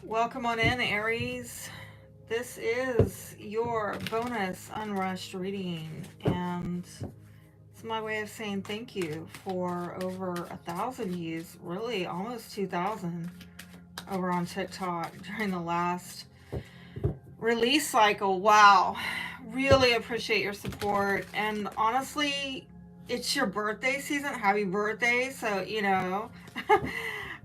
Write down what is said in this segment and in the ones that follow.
Welcome on in, Aries. This is your bonus unrushed reading, and it's my way of saying thank you for over 1,000 views, really almost 2,000 over on TikTok during the last release cycle. Wow, really appreciate your support, and honestly, it's your birthday season. Happy birthday! So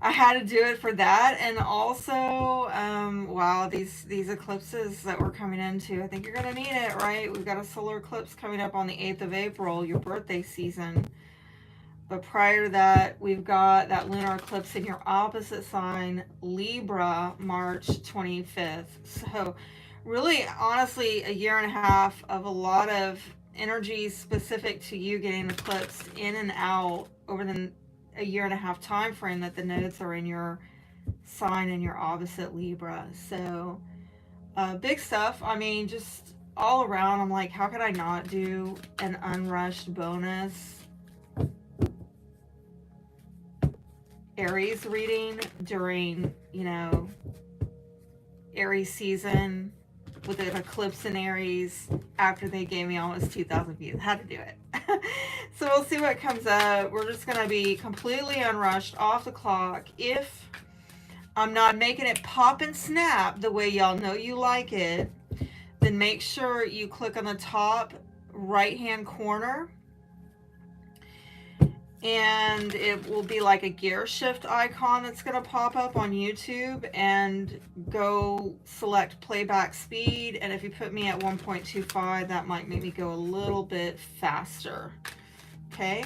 I had to do it for that, and also, wow, these eclipses that we're coming into, I think you're gonna need it, right? We've got a solar eclipse coming up on the 8th of April, your birthday season. But prior to that, we've got that lunar eclipse in your opposite sign, Libra, March 25th. So, really, honestly, a year and a half of a lot of energies specific to you getting eclipsed in and out over the a year and a half time frame that the nodes are in your sign in your opposite Libra. So, big stuff. I mean, just all around, I'm like, how could I not do an unrushed bonus Aries reading during, Aries season with an eclipse in Aries after they gave me almost 2,000 views? Had to do it. So we'll see what comes up. We're just going to be completely unrushed off the clock. If I'm not making it pop and snap the way y'all know you like it, then make sure you click on the top right hand corner, and it will be like a gear shift icon that's going to pop up on YouTube, and go select playback speed. And if you put me at 1.25, that might make me go a little bit faster. Okay?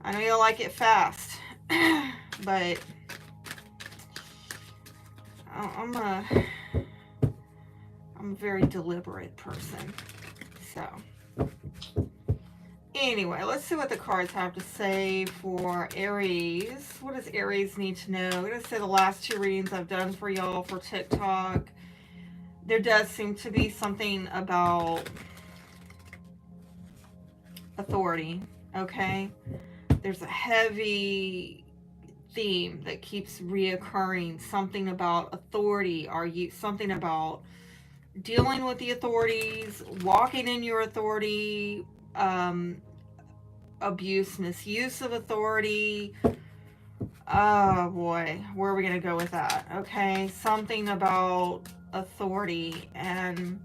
I know you'll like it fast, but I'm a very deliberate person. So anyway, let's see what the cards have to say for Aries. What does Aries need to know? I'm going to say the last two readings I've done for y'all for TikTok, there does seem to be something about authority, okay? There's a heavy theme that keeps reoccurring. Something about authority. Are you something about dealing with the authorities, walking in your authority, abuse, misuse of authority. Oh boy, where are we going to go with that? Okay, something about authority. And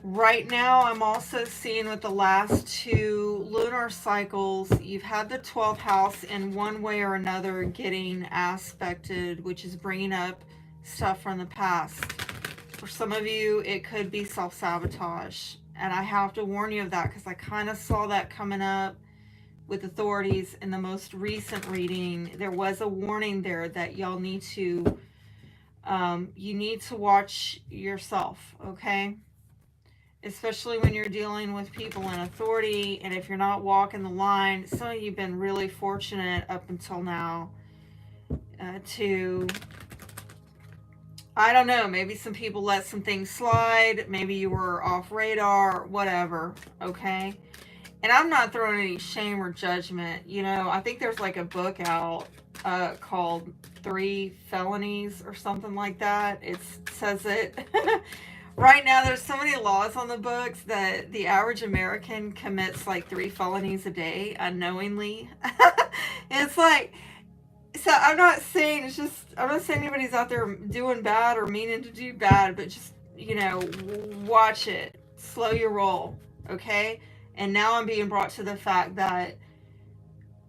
right now, I'm also seeing with the last two lunar cycles, you've had the 12th house in one way or another getting aspected, which is bringing up stuff from the past. For some of you, it could be self-sabotage. And I have to warn you of that because I kind of saw that coming up with authorities in the most recent reading. There was a warning there that y'all need to, you need to watch yourself, okay? Especially when you're dealing with people in authority, and if you're not walking the line. Some of you have been really fortunate up until now to, I don't know, maybe some people let some things slide, maybe you were off radar, whatever, okay? And I'm not throwing any shame or judgment. I think there's like a book out called 3 Felonies or something like that. It says it. Right now, there's so many laws on the books that the average American commits like 3 felonies a day unknowingly. It's like, so I'm not saying anybody's out there doing bad or meaning to do bad, but just, watch it. Slow your roll, okay? And now I'm being brought to the fact that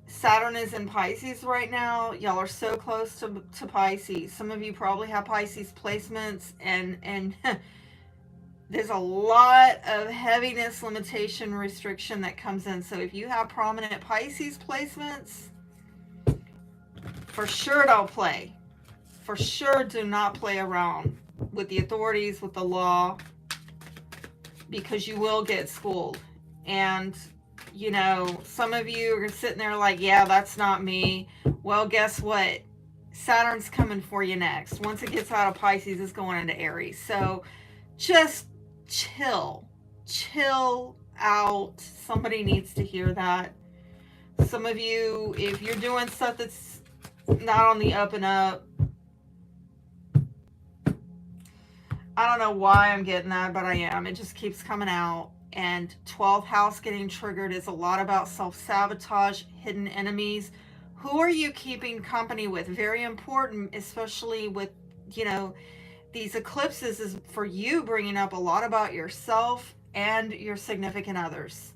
Saturn is in Pisces right now. Y'all are so close to Pisces. Some of you probably have Pisces placements, and there's a lot of heaviness, limitation, restriction that comes in. So if you have prominent Pisces placements, for sure don't play. For sure do not play around with the authorities, with the law, because you will get schooled. And, some of you are sitting there like, yeah, that's not me. Well, guess what? Saturn's coming for you next. Once it gets out of Pisces, it's going into Aries. So just chill out. Somebody needs to hear that. Some of you, if you're doing stuff that's not on the up and up, I don't know why I'm getting that, but I am. It just keeps coming out. And 12th house getting triggered is a lot about self-sabotage, hidden enemies. Who are you keeping company with? Very important, especially with, you know, these eclipses, is for you bringing up a lot about yourself and your significant others.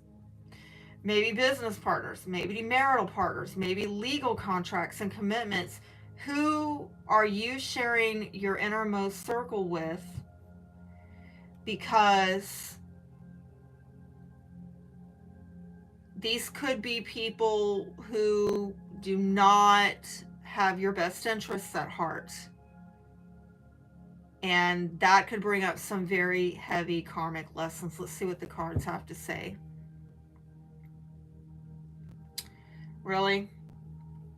Maybe business partners, maybe marital partners, maybe legal contracts and commitments. Who are you sharing your innermost circle with? Because these could be people who do not have your best interests at heart. And that could bring up some very heavy karmic lessons. Let's see what the cards have to say. Really?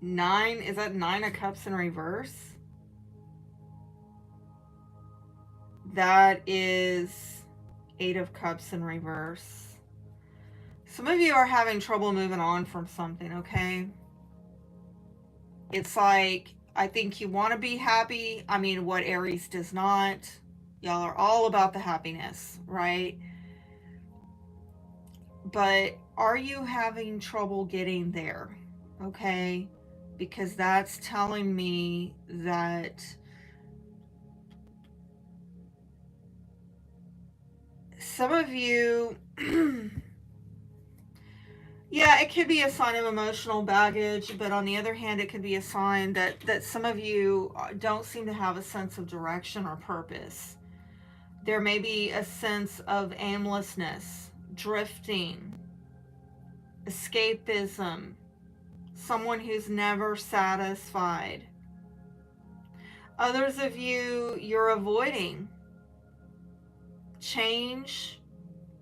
9? Is that 9 of Cups in reverse? That is 8 of Cups in reverse. Some of you are having trouble moving on from something, okay? It's like, I think you want to be happy. I mean, what Aries does not. Y'all are all about the happiness, right? But are you having trouble getting there? Okay? Because that's telling me that some of you, yeah, it could be a sign of emotional baggage, but on the other hand, it could be a sign that some of you don't seem to have a sense of direction or purpose. There may be a sense of aimlessness, drifting, escapism, someone who's never satisfied. Others of you, you're avoiding change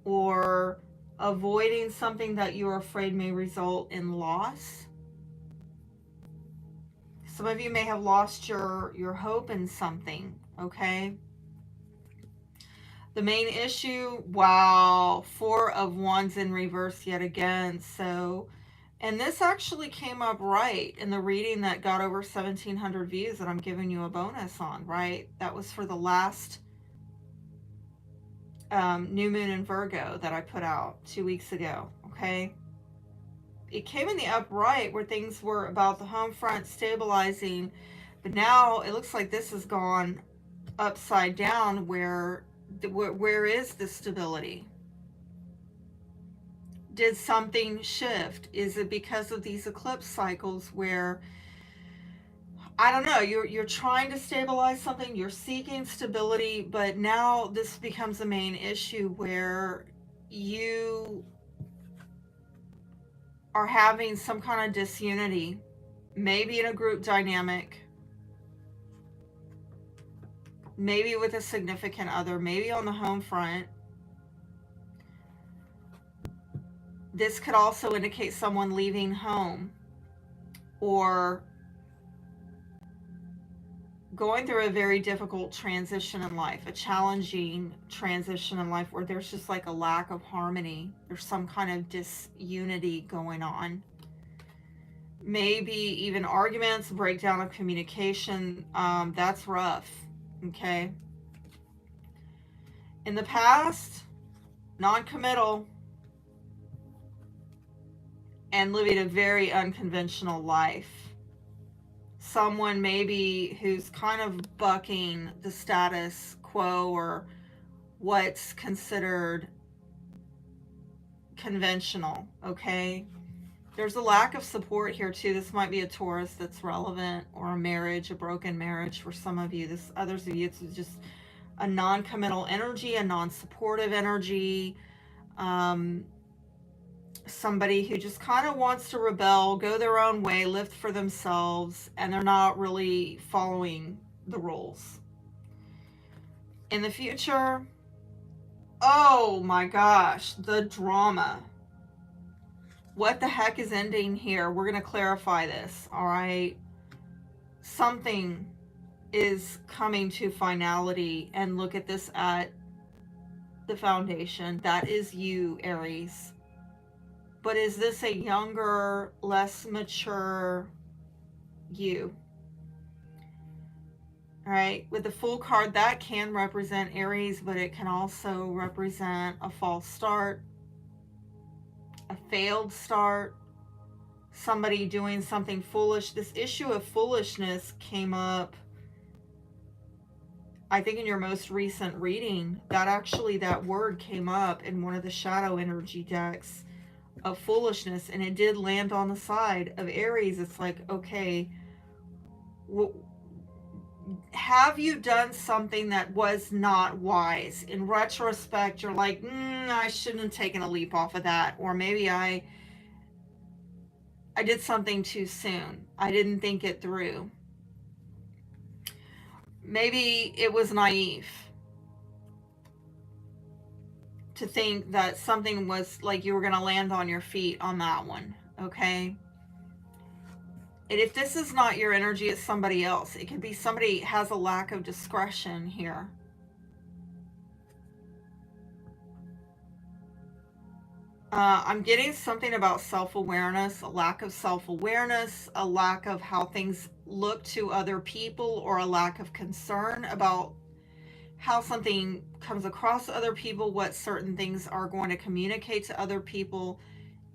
or avoiding something that you're afraid may result in loss. Some of you may have lost your hope in something, okay? The main issue, wow, 4 of Wands in reverse yet again. So, and this actually came up right in the reading that got over 1,700 views that I'm giving you a bonus on, right? That was for the last new moon in Virgo that I put out 2 weeks ago, okay? It came in the upright where things were about the home front stabilizing, but now it looks like this has gone upside down. Where is the stability? Did something shift? Is it because of these eclipse cycles where, I don't know, you're trying to stabilize something, you're seeking stability, but now this becomes a main issue where you are having some kind of disunity, maybe in a group dynamic, maybe with a significant other, maybe on the home front. This could also indicate someone leaving home or going through a very difficult transition in life, a challenging transition in life where there's just like a lack of harmony. There's some kind of disunity going on. Maybe even arguments, breakdown of communication. That's rough, okay? In the past, non-committal and living a very unconventional life. Someone maybe who's kind of bucking the status quo or what's considered conventional, okay? There's a lack of support here too. This might be a Taurus that's relevant, or a marriage, a broken marriage for some of you. This, others of you, it's just a non-committal energy, a non-supportive energy. Somebody who just kind of wants to rebel, go their own way, live for themselves, and they're not really following the rules. In the future, oh my gosh, the drama. What the heck is ending here? We're going to clarify this, all right? Something is coming to finality, and look at this at the foundation. That is you, Aries. but is this a younger, less mature you? All right, with the Fool card, that can represent Aries, but it can also represent a false start, a failed start, somebody doing something foolish. This issue of foolishness came up, I think, in your most recent reading. That word came up in one of the shadow energy decks of foolishness, and it did land on the side of Aries. It's like, okay, have you done something that was not wise? In retrospect, you're like, I shouldn't have taken a leap off of that, or maybe I did something too soon. I didn't think it through. Maybe it was naive to think that something was like you were going to land on your feet on that one, okay? And if this is not your energy, it's somebody else. It could be somebody has a lack of discretion here. I'm getting something about self-awareness, a lack of self-awareness, a lack of how things look to other people, or a lack of concern about how something comes across to other people, what certain things are going to communicate to other people,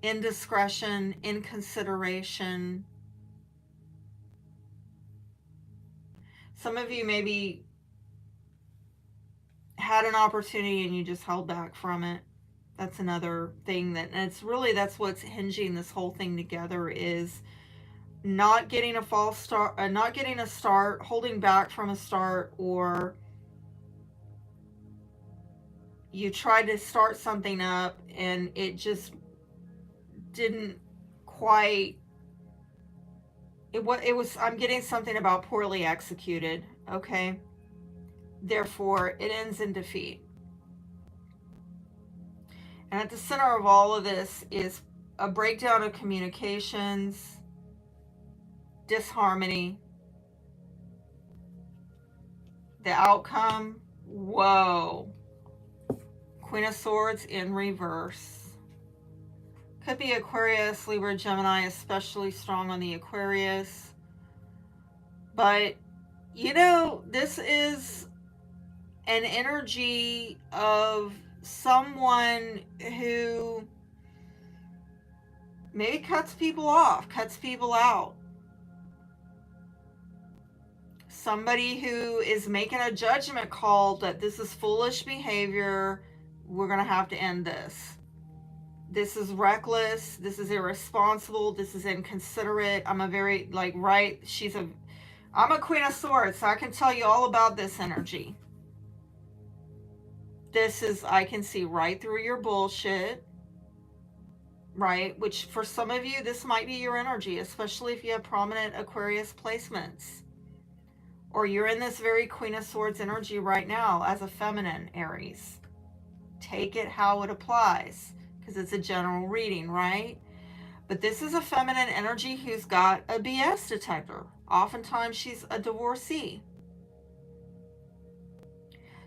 indiscretion, inconsideration. Some of you maybe had an opportunity and you just held back from it. That's another thing that, and it's really, that's what's hinging this whole thing together, is not getting a false start, not getting a start, holding back from a start, or you tried to start something up and it just didn't quite, it was, I'm getting something about poorly executed, okay? Therefore, it ends in defeat. And at the center of all of this is a breakdown of communications, disharmony. The outcome, whoa. Queen of Swords in reverse. Could be Aquarius, Libra, Gemini, especially strong on the Aquarius. But, you know, this is an energy of someone who maybe cuts people off, cuts people out. Somebody who is making a judgment call that this is foolish behavior, we're going to have to end this. This is reckless, this is irresponsible, this is inconsiderate. I'm a very, like, right, I'm a Queen of Swords, so I can tell you all about this energy. This is, I can see right through your bullshit, right? Which for some of you, this might be your energy, especially if you have prominent Aquarius placements. Or you're in this very Queen of Swords energy right now as a feminine Aries. Take it how it applies, because it's a general reading, right? But this is a feminine energy who's got a BS detector. Oftentimes she's a divorcee.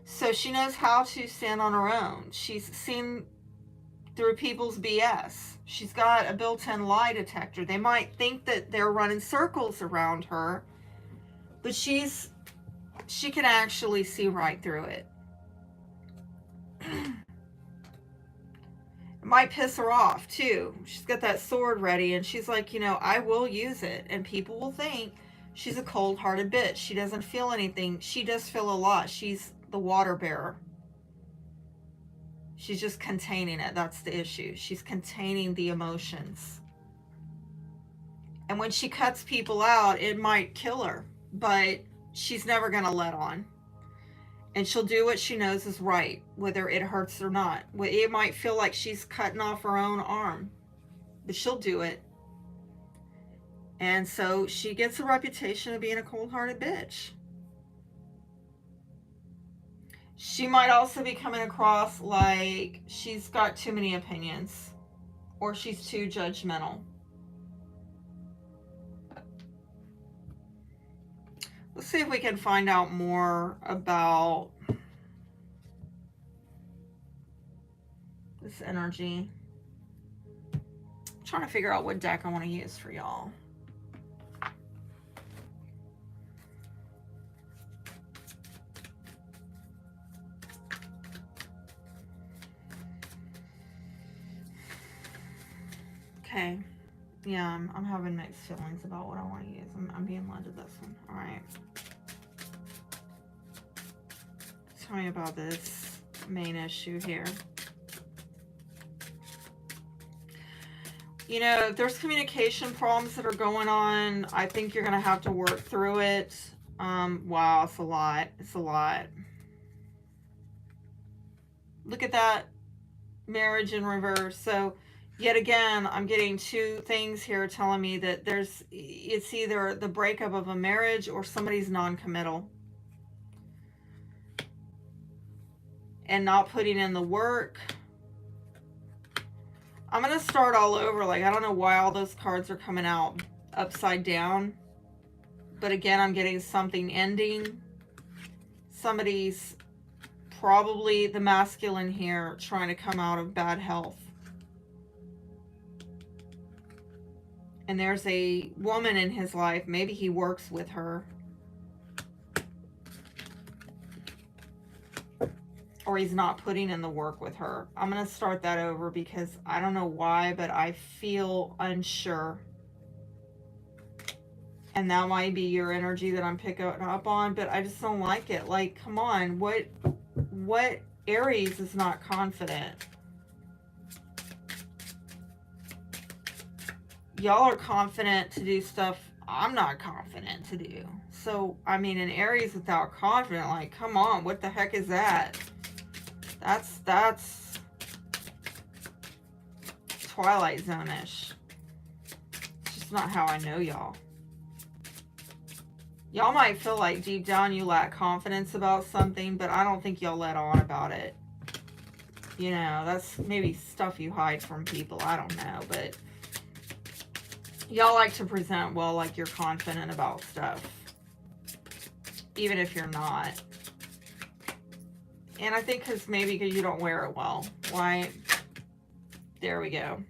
So she knows how to stand on her own. She's seen through people's BS. She's got a built-in lie detector. They might think that they're running circles around her, but she can actually see right through it. It might piss her off too. She's got that sword ready and she's like, you know, I will use it. And people will think she's a cold-hearted bitch. She doesn't feel anything. She does feel a lot. She's the water bearer. She's just containing it. That's the issue. She's containing the emotions. And when she cuts people out, it might kill her, but she's never going to let on. And she'll do what she knows is right, whether it hurts or not. It might feel like she's cutting off her own arm, but she'll do it. And so she gets a reputation of being a cold-hearted bitch. She might also be coming across like she's got too many opinions, or she's too judgmental. Let's see if we can find out more about this energy. trying to figure out what deck I want to use for y'all. Okay. Yeah, I'm having mixed feelings about what I want to use. I'm being led to this one. All right. Tell me about this main issue here. You know, if there's communication problems that are going on, I think you're going to have to work through it. Wow, it's a lot. It's a lot. Look at that marriage in reverse. So, yet again, I'm getting two things here telling me that it's either the breakup of a marriage or somebody's non-committal and not putting in the work. I'm going to start all over. Like, I don't know why all those cards are coming out upside down. But again, I'm getting something ending. Somebody's probably the masculine here trying to come out of bad health. And there's a woman in his life. Maybe he works with her. Or he's not putting in the work with her. I'm going to start that over because I don't know why, but I feel unsure. And that might be your energy that I'm picking up on, but I just don't like it. Like, come on, what Aries is not confident? Y'all are confident to do stuff I'm not confident to do. So, I mean, an Aries without confidence, like, come on, what the heck is that? That's Twilight Zone-ish. It's just not how I know y'all. Y'all might feel like deep down you lack confidence about something, but I don't think y'all let on about it. You know, that's maybe stuff you hide from people. I don't know, but y'all like to present, well, like you're confident about stuff, even if you're not. And I think because maybe because you don't wear it well, right? There we go.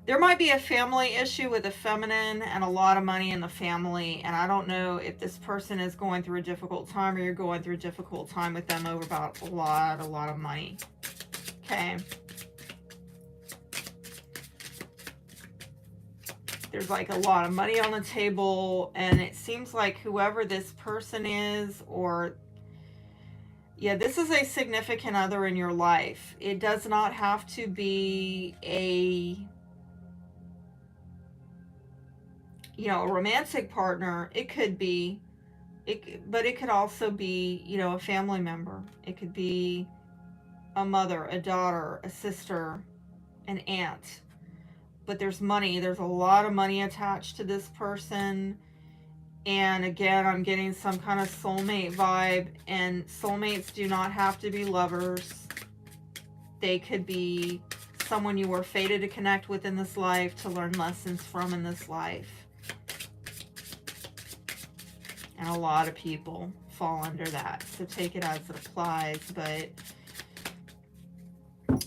There might be a family issue with the feminine and a lot of money in the family. And I don't know if this person is going through a difficult time or you're going through a difficult time with them over about a lot of money. Okay. There's like a lot of money on the table, and it seems like whoever this person is, or yeah, this is a significant other in your life. It does not have to be a, you know, a romantic partner. It could be, but it could also be, you know, a family member. It could be a mother, a daughter, a sister, an aunt. But there's money. There's a lot of money attached to this person. And again, I'm getting some kind of soulmate vibe. And soulmates do not have to be lovers. They could be someone you were fated to connect with in this life, to learn lessons from in this life. And a lot of people fall under that. So take it as it applies. But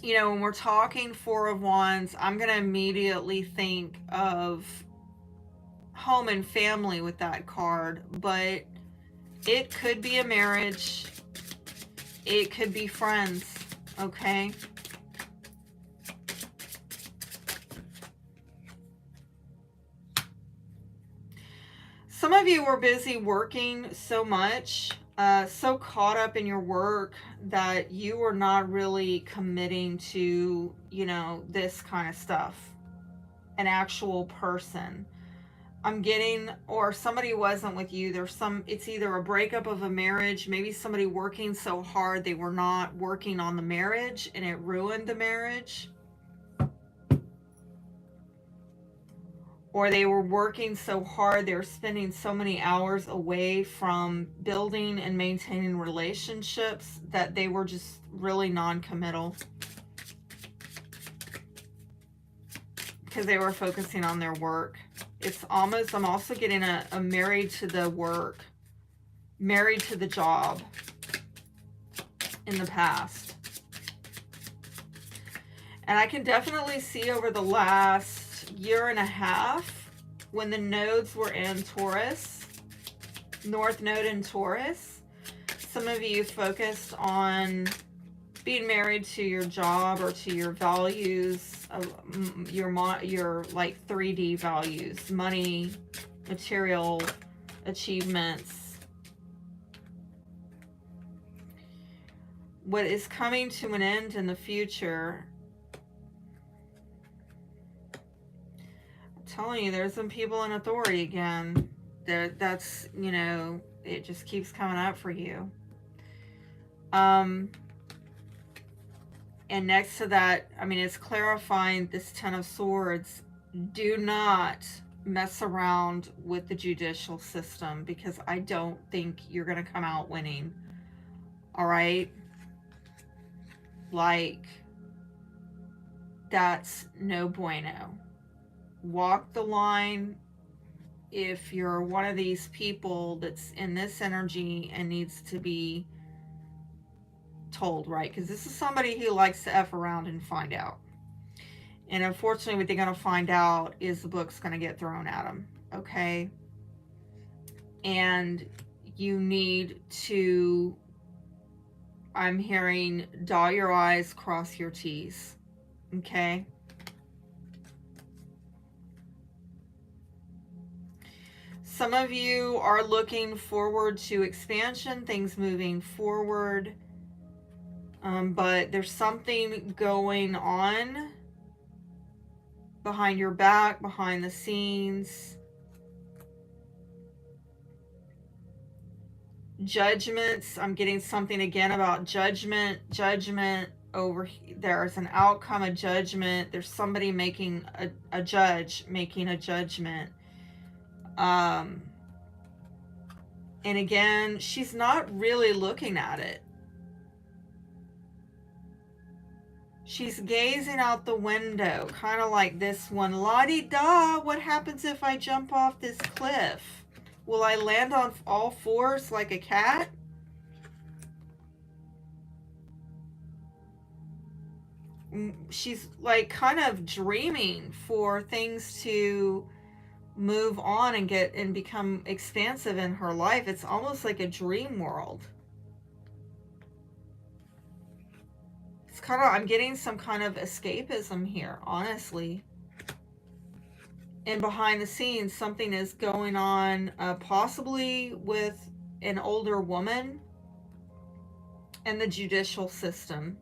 you know, when we're talking Four of Wands, I'm going to immediately think of home and family with that card, but it could be a marriage. It could be friends, okay? Some of you were busy working so much, so caught up in your work that you were not really committing to, you know, this kind of stuff. An actual person. I'm getting, or somebody wasn't with you. There's some, it's either a breakup of a marriage, maybe somebody working so hard they were not working on the marriage and it ruined the marriage. Or they were working so hard, they were spending so many hours away from building and maintaining relationships that they were just really non-committal. Because they were focusing on their work. It's almost, I'm also getting a married to the work, married to the job in the past. And I can definitely see over the last year and a half, when the nodes were in Taurus, North Node in Taurus, some of you focused on being married to your job or to your values, your like 3D values, money, material achievements. What is coming to an end in the future, I'm telling you, there's some people in authority again. That's, you know, it just keeps coming up for you. And next to that, I mean, it's clarifying this Ten of Swords. Do not mess around with the judicial system, because I don't think you're going to come out winning. All right? Like, that's no bueno. Walk the line. If you're one of these people that's in this energy and needs to be told, right? Because this is somebody who likes to F around and find out. And unfortunately, what they're going to find out is the book's going to get thrown at them, okay? And you need to, I'm hearing, dot your I's, cross your T's, okay? Some of you are looking forward to expansion, things moving forward, but there's something going on behind your back, behind the scenes. Judgments. I'm getting something again about judgment. Judgment over, there's an outcome, a judgment. There's somebody making a judge making a judgment. And again, she's not really looking at it. She's gazing out the window, kind of like this one. La-di-da, what happens if I jump off this cliff? Will I land on all fours like a cat? She's like kind of dreaming for things to move on and get and become expansive in her life. It's almost like a dream world. It's kind of, I'm getting some kind of escapism here, honestly. And behind the scenes, something is going on, possibly with an older woman and the judicial system.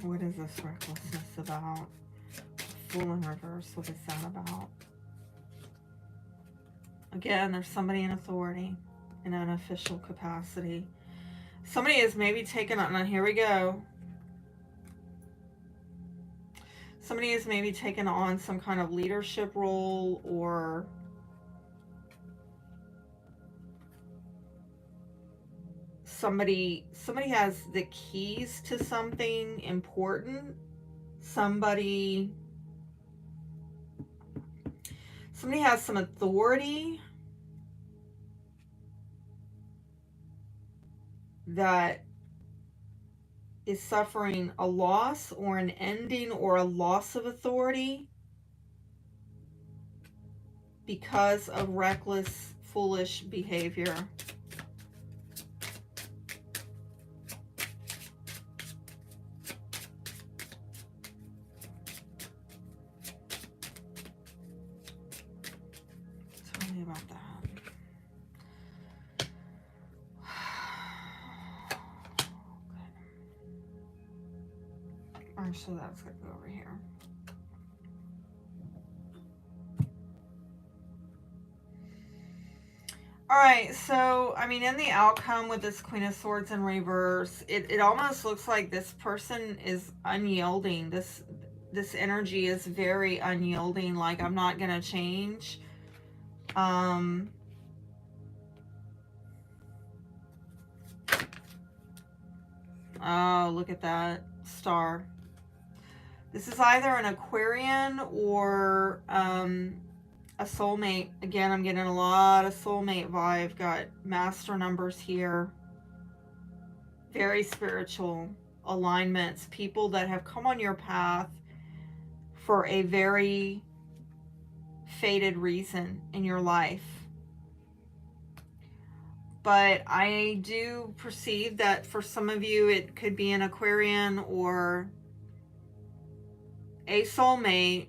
What is this recklessness about? Fool in reverse, what is that about? Again, there's somebody in authority, in an official capacity. Somebody is maybe taken on, and here we go. Somebody is maybe taken on some kind of leadership role, or somebody has the keys to something important. Somebody has some authority that is suffering a loss or an ending or a loss of authority because of reckless, foolish behavior. Tell me about that. Actually, that's going to go over here. All right, so, I mean, in the outcome with this Queen of Swords in reverse, it almost looks like this person is unyielding. This energy is very unyielding, like, I'm not going to change. Oh, look at that star. This is either an Aquarian or a soulmate. Again, I'm getting a lot of soulmate vibe. Got master numbers here. Very spiritual alignments. People that have come on your path for a very fated reason in your life. But I do perceive that for some of you, it could be an Aquarian or a soulmate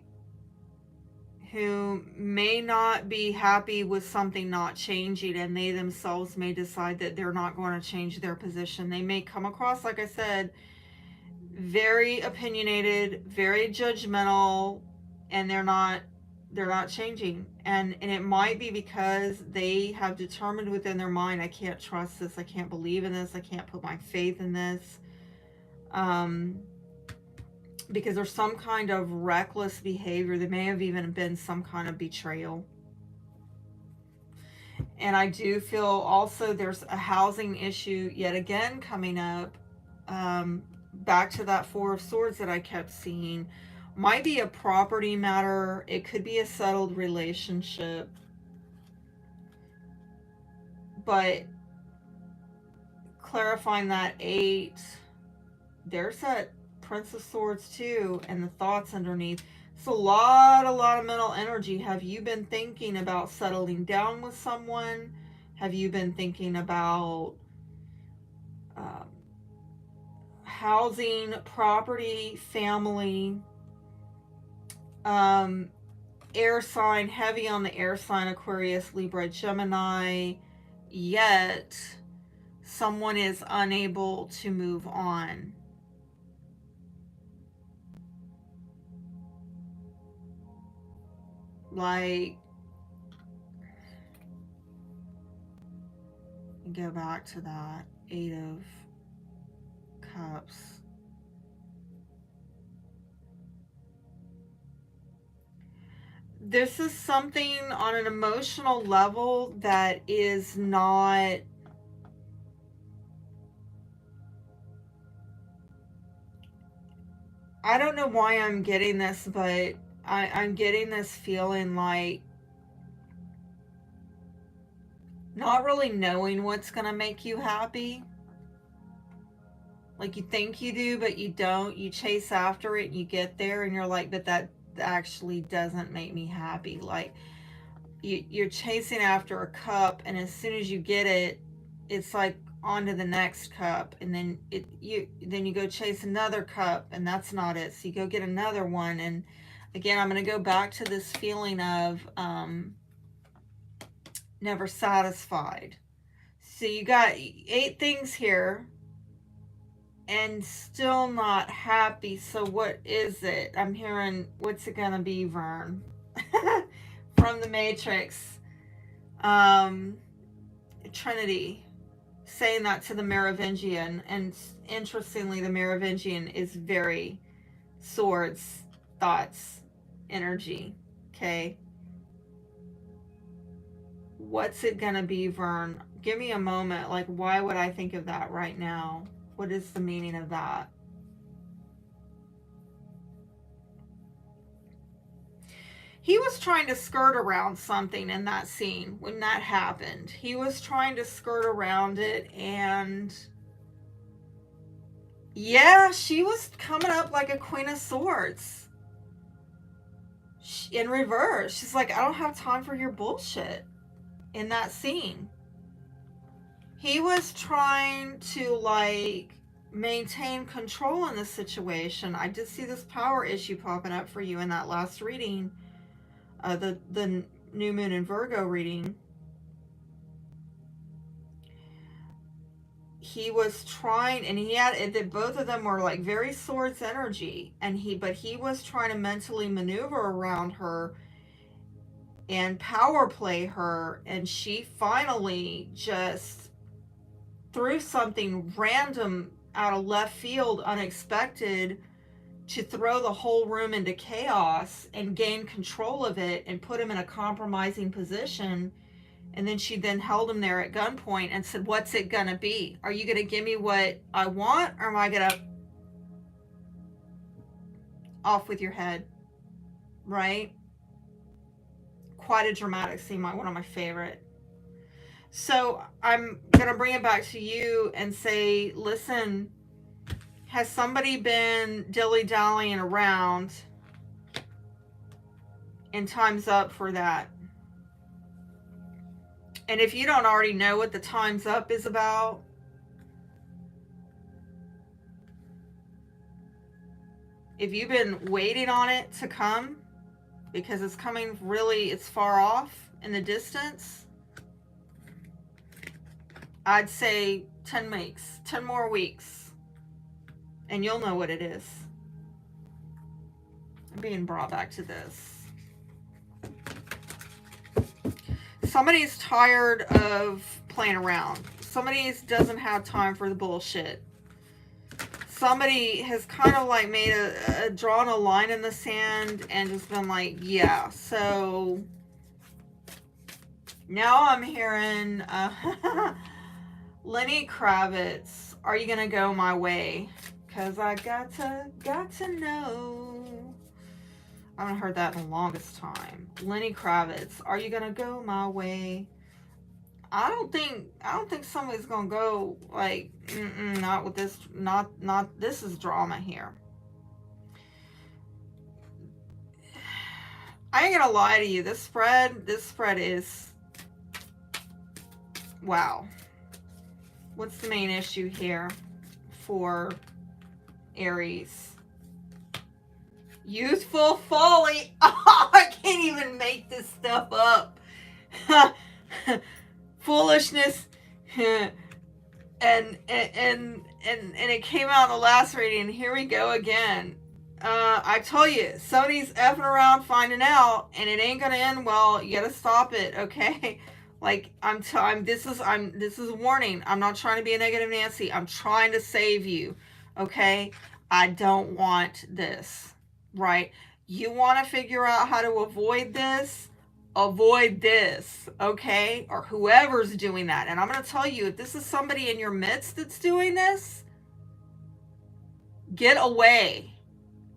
who may not be happy with something not changing, and they themselves may decide that they're not going to change their position. They may come across, like I said, very opinionated, very judgmental, and they're not changing. And it might be because they have determined within their mind, I can't trust this, I can't believe in this, I can't put my faith in this. Because there's some kind of reckless behavior. There may have even been some kind of betrayal. And I do feel also there's a housing issue yet again coming up. Back to that Four of Swords that I kept seeing. Might be a property matter. It could be a settled relationship. But clarifying that 8, there's that Prince of Swords too, and the thoughts underneath. It's a lot of mental energy. Have you been thinking about settling down with someone? Have you been thinking about housing, property, family? Air sign, heavy on the air sign, Aquarius, Libra, Gemini, yet someone is unable to move on. Like, go back to that 8 of Cups. This is something on an emotional level that is not, I don't know why I'm getting this, but I'm getting this feeling like not really knowing what's going to make you happy. Like you think you do, but you don't. You chase after it and you get there and you're like, but that actually doesn't make me happy. Like you're chasing after a cup, and as soon as you get it, it's like on to the next cup, and then you go chase another cup, and that's not it. So you go get another one, and again, I'm going to go back to this feeling of never satisfied. So you got 8 things here and still not happy. So what is it? I'm hearing, what's it going to be, Vern? From the Matrix. Trinity. Saying that to the Merovingian. And interestingly, the Merovingian is very swords, thoughts, energy. Okay. What's it gonna be, Vern? Give me a moment. Like, why would I think of that right now? What is the meaning of that? He was trying to skirt around something in that scene when that happened. He was trying to skirt around it, and yeah, she was coming up like a Queen of Swords. In reverse. She's like, I don't have time for your bullshit in that scene. He was trying to like maintain control in the situation. I did see this power issue popping up for you in that last reading. The new moon in Virgo reading. He was trying, and he had that both of them were like very swords energy, and he was trying to mentally maneuver around her and power play her, and she finally just threw something random out of left field, unexpected, to throw the whole room into chaos and gain control of it and put him in a compromising position. And then she then held him there at gunpoint and said, what's it gonna be? Are you gonna give me what I want, or am I gonna off with your head, right? Quite a dramatic scene, one of my favorite. So I'm going to bring it back to you and say, listen, has somebody been dilly-dallying around? And time's up for that. And if you don't already know what the time's up is about, if you've been waiting on it to come, because it's coming really, it's far off in the distance, I'd say 10 weeks, 10 more weeks, and you'll know what it is. I'm being brought back to this. Somebody's tired of playing around. Somebody doesn't have time for the bullshit. Somebody has kind of like made drawn a line in the sand and just been like, yeah. So now I'm hearing Lenny Kravitz, are you gonna go my way? Cause I got to know. I haven't heard that in the longest time. Lenny Kravitz, are you gonna go my way? I don't think somebody's gonna go like, not with this, not this is drama here. I ain't gonna lie to you, this spread is, wow. What's the main issue here for Aries? Youthful folly. Oh, I can't even make this stuff up. Foolishness. and it came out in the last reading. Here we go again. I told you, somebody's effing around finding out, and it ain't gonna end well. You gotta stop it, okay? Like this is a warning. I'm not trying to be a negative Nancy. I'm trying to save you, okay? I don't want this. Right? You want to figure out how to avoid this, okay? Or whoever's doing that. And I'm going to tell you, if this is somebody in your midst that's doing this, get away.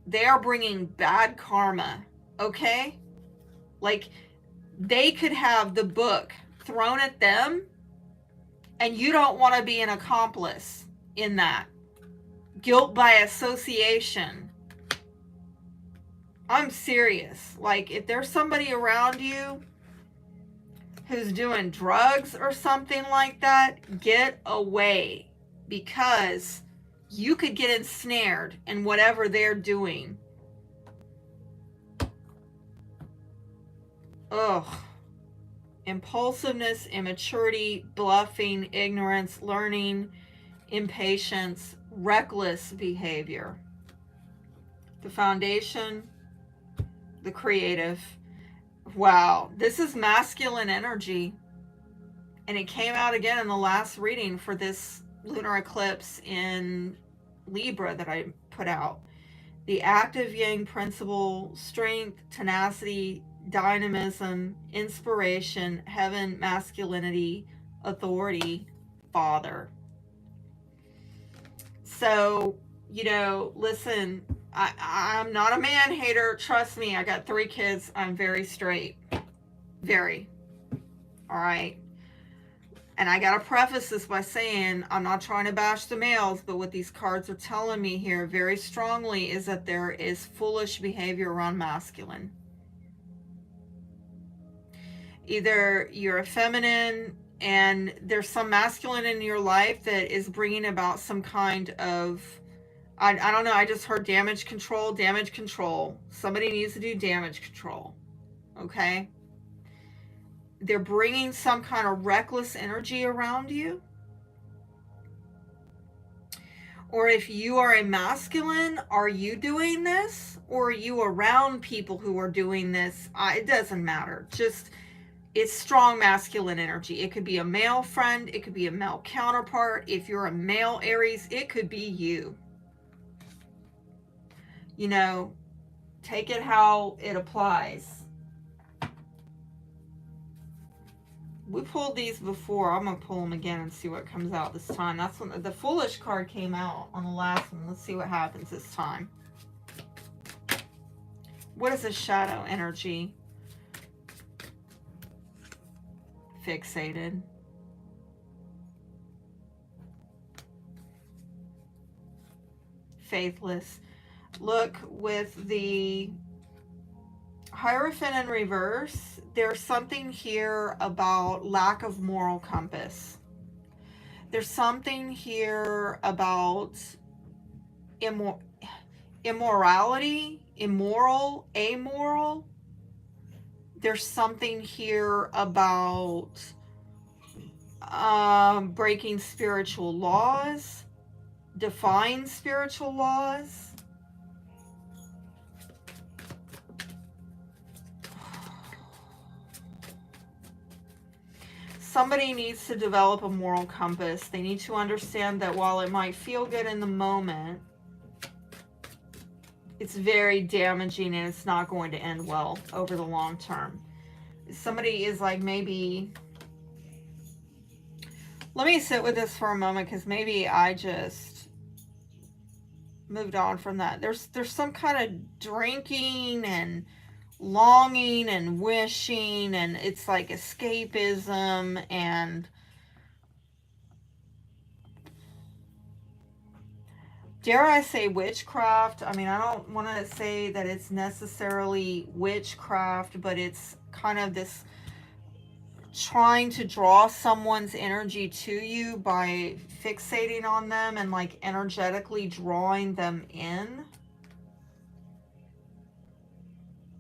They are bringing bad karma, okay? Like, they could have the book thrown at them, and you don't want to be an accomplice in that. Guilt by association. I'm serious. Like, if there's somebody around you who's doing drugs or something like that, get away, because you could get ensnared in whatever they're doing. Ugh. Impulsiveness, immaturity, bluffing, ignorance, learning, impatience, reckless behavior. The foundation, the creative. Wow, this is masculine energy, and it came out again in the last reading for this lunar eclipse in Libra that I put out. The active yang principle, strength, tenacity, dynamism, inspiration, heaven, masculinity, authority, father. So, you know, listen, I'm not a man hater. Trust me, I got 3 kids. I'm very straight. Very. All right. And I got to preface this by saying I'm not trying to bash the males, but what these cards are telling me here very strongly is that there is foolish behavior around masculine. Either you're a feminine and there's some masculine in your life that is bringing about some kind of, I don't know, I just heard damage control. Somebody needs to do damage control, okay? They're bringing some kind of reckless energy around you. Or if you are a masculine, are you doing this? Or are you around people who are doing this? It doesn't matter. Just, it's strong masculine energy. It could be a male friend. It could be a male counterpart. If you're a male Aries, it could be you. You know, take it how it applies. We pulled these before. I'm going to pull them again and see what comes out this time. That's when the Foolish card came out on the last one. Let's see what happens this time. What is a shadow energy? Fixated. Faithless. Look, with the Hierophant in reverse, there's something here about lack of moral compass. There's something here about immorality, immoral, amoral. There's something here about breaking spiritual laws, defying spiritual laws. Somebody needs to develop a moral compass. They need to understand that while it might feel good in the moment, it's very damaging and it's not going to end well over the long term. Somebody is like, maybe, let me sit with this for a moment, because maybe I just moved on from that. There's some kind of drinking and longing and wishing, and it's like escapism and dare I say witchcraft. I mean, I don't want to say that it's necessarily witchcraft, but it's kind of this trying to draw someone's energy to you by fixating on them and like energetically drawing them in.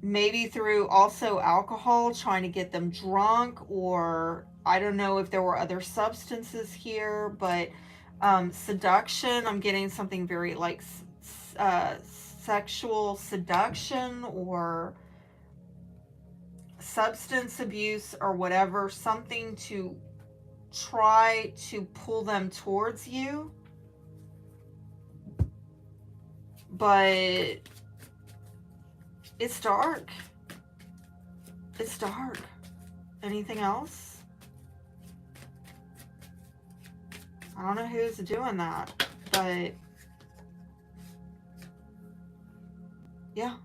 Maybe through also alcohol, trying to get them drunk, or I don't know if there were other substances here, but seduction. I'm getting something very like sexual seduction or substance abuse or whatever, something to try to pull them towards you. But it's dark. It's dark. Anything else? I don't know who's doing that, but yeah.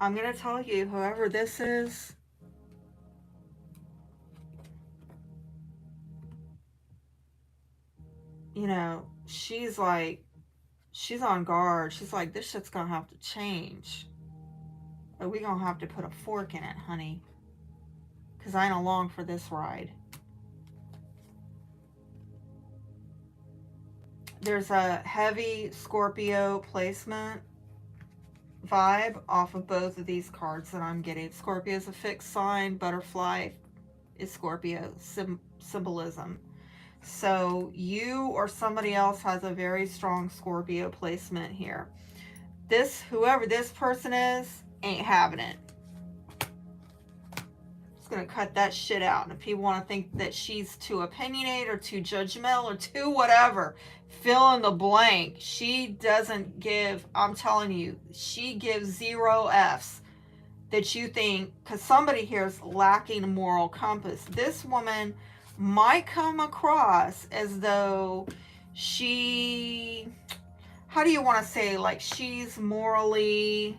I'm going to tell you, whoever this is, you know, she's like, she's on guard. She's like, this shit's going to have to change. But we going to have to put a fork in it, honey. Because I ain't along for this ride. There's a heavy Scorpio placement vibe off of both of these cards that I'm getting. Scorpio is a fixed sign. Butterfly is Scorpio symbolism. So you or somebody else has a very strong Scorpio placement here. This, whoever this person is, ain't having it. Just gonna cut that shit out. And if people want to think that she's too opinionated or too judgmental or too whatever, fill in the blank. She doesn't give, I'm telling you, she gives 0 F's that you think, because somebody here is lacking a moral compass. This woman might come across as though she, how do you want to say, like she's morally,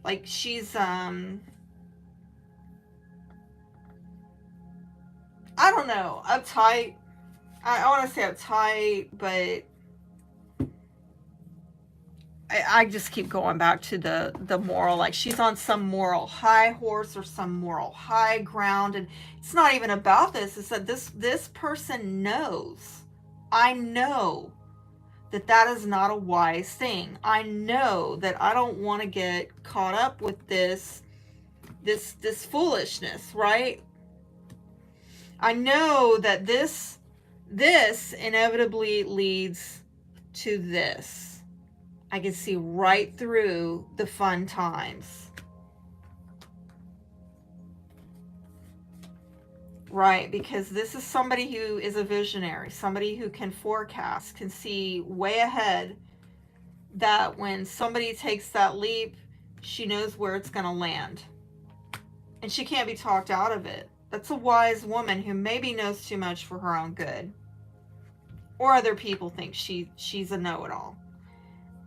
like she's, I don't know, uptight. I want to say uptight, but I just keep going back to the moral, like she's on some moral high horse or some moral high ground. And it's not even about this. It's that this person knows, I know that that is not a wise thing. I know that I don't want to get caught up with this foolishness, right? I know that this inevitably leads to this. I can see right through the fun times. Right, because this is somebody who is a visionary, somebody who can forecast, can see way ahead, that when somebody takes that leap, she knows where it's going to land. And she can't be talked out of it. That's a wise woman who maybe knows too much for her own good. Or other people think she's a know-it-all.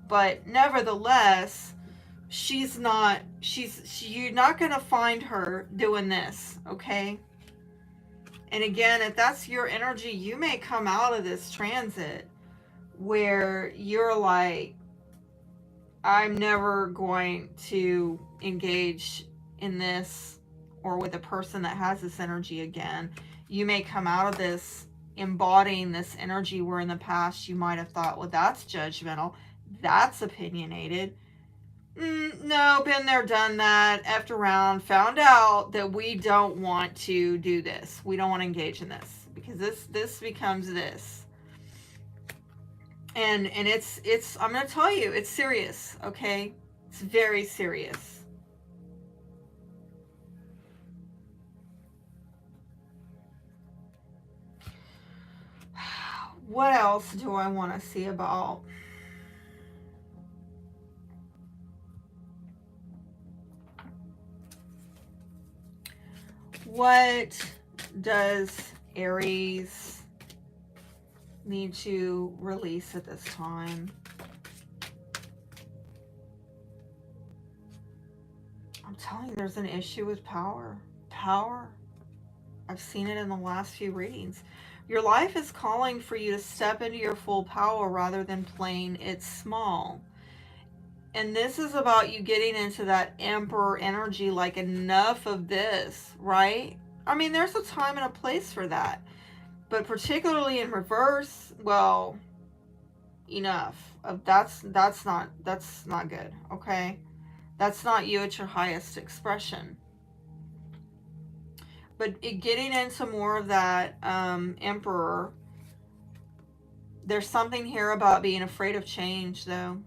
But nevertheless, you're not going to find her doing this, okay? And again, if that's your energy, you may come out of this transit where you're like, I'm never going to engage in this or with a person that has this energy again. You may come out of this embodying this energy where in the past you might have thought, well, that's judgmental, that's opinionated. No, been there, done that, effed around, found out that we don't want to do this. We don't want to engage in this because this becomes this. And it's I'm going to tell you, it's serious, okay? It's very serious. What else do I want to see about? What does Aries need to release at this time? I'm telling you, there's an issue with power. Power. I've seen it in the last few readings. Your life is calling for you to step into your full power rather than playing it small. And this is about you getting into that emperor energy, like enough of this, right? I mean, there's a time and a place for that. But particularly in reverse, well, enough. That's not good, okay? That's not you at your highest expression. But getting into more of that emperor, there's something here about being afraid of change, though.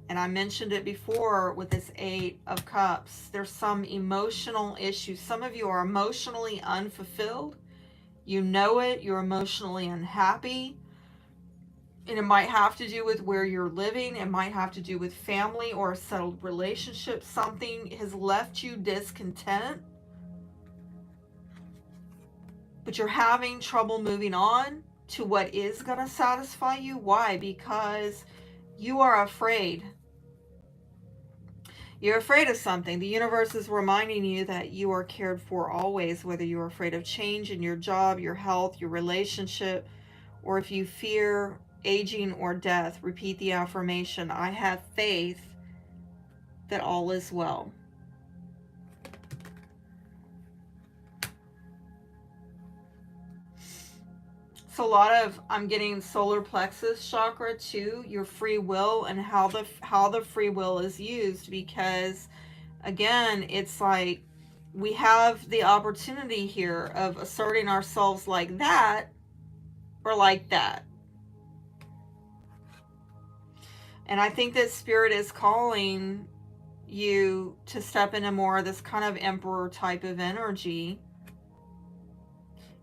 And I mentioned it before with this 8 of Cups. There's some emotional issues. Some of you are emotionally unfulfilled. You know it. You're emotionally unhappy. And it might have to do with where you're living. It might have to do with family or a settled relationship. Something has left you discontent. But you're having trouble moving on to what is going to satisfy you. Why? Because you are afraid. You're afraid of something. The universe is reminding you that you are cared for always, whether you're afraid of change in your job, your health, your relationship, or if you fear aging or death. Repeat the affirmation, I have faith that all is well. So a lot of, I'm getting solar plexus chakra too, your free will and how the free will is used, because again, it's like we have the opportunity here of asserting ourselves like that or like that. And I think that Spirit is calling you to step into more of this kind of emperor type of energy.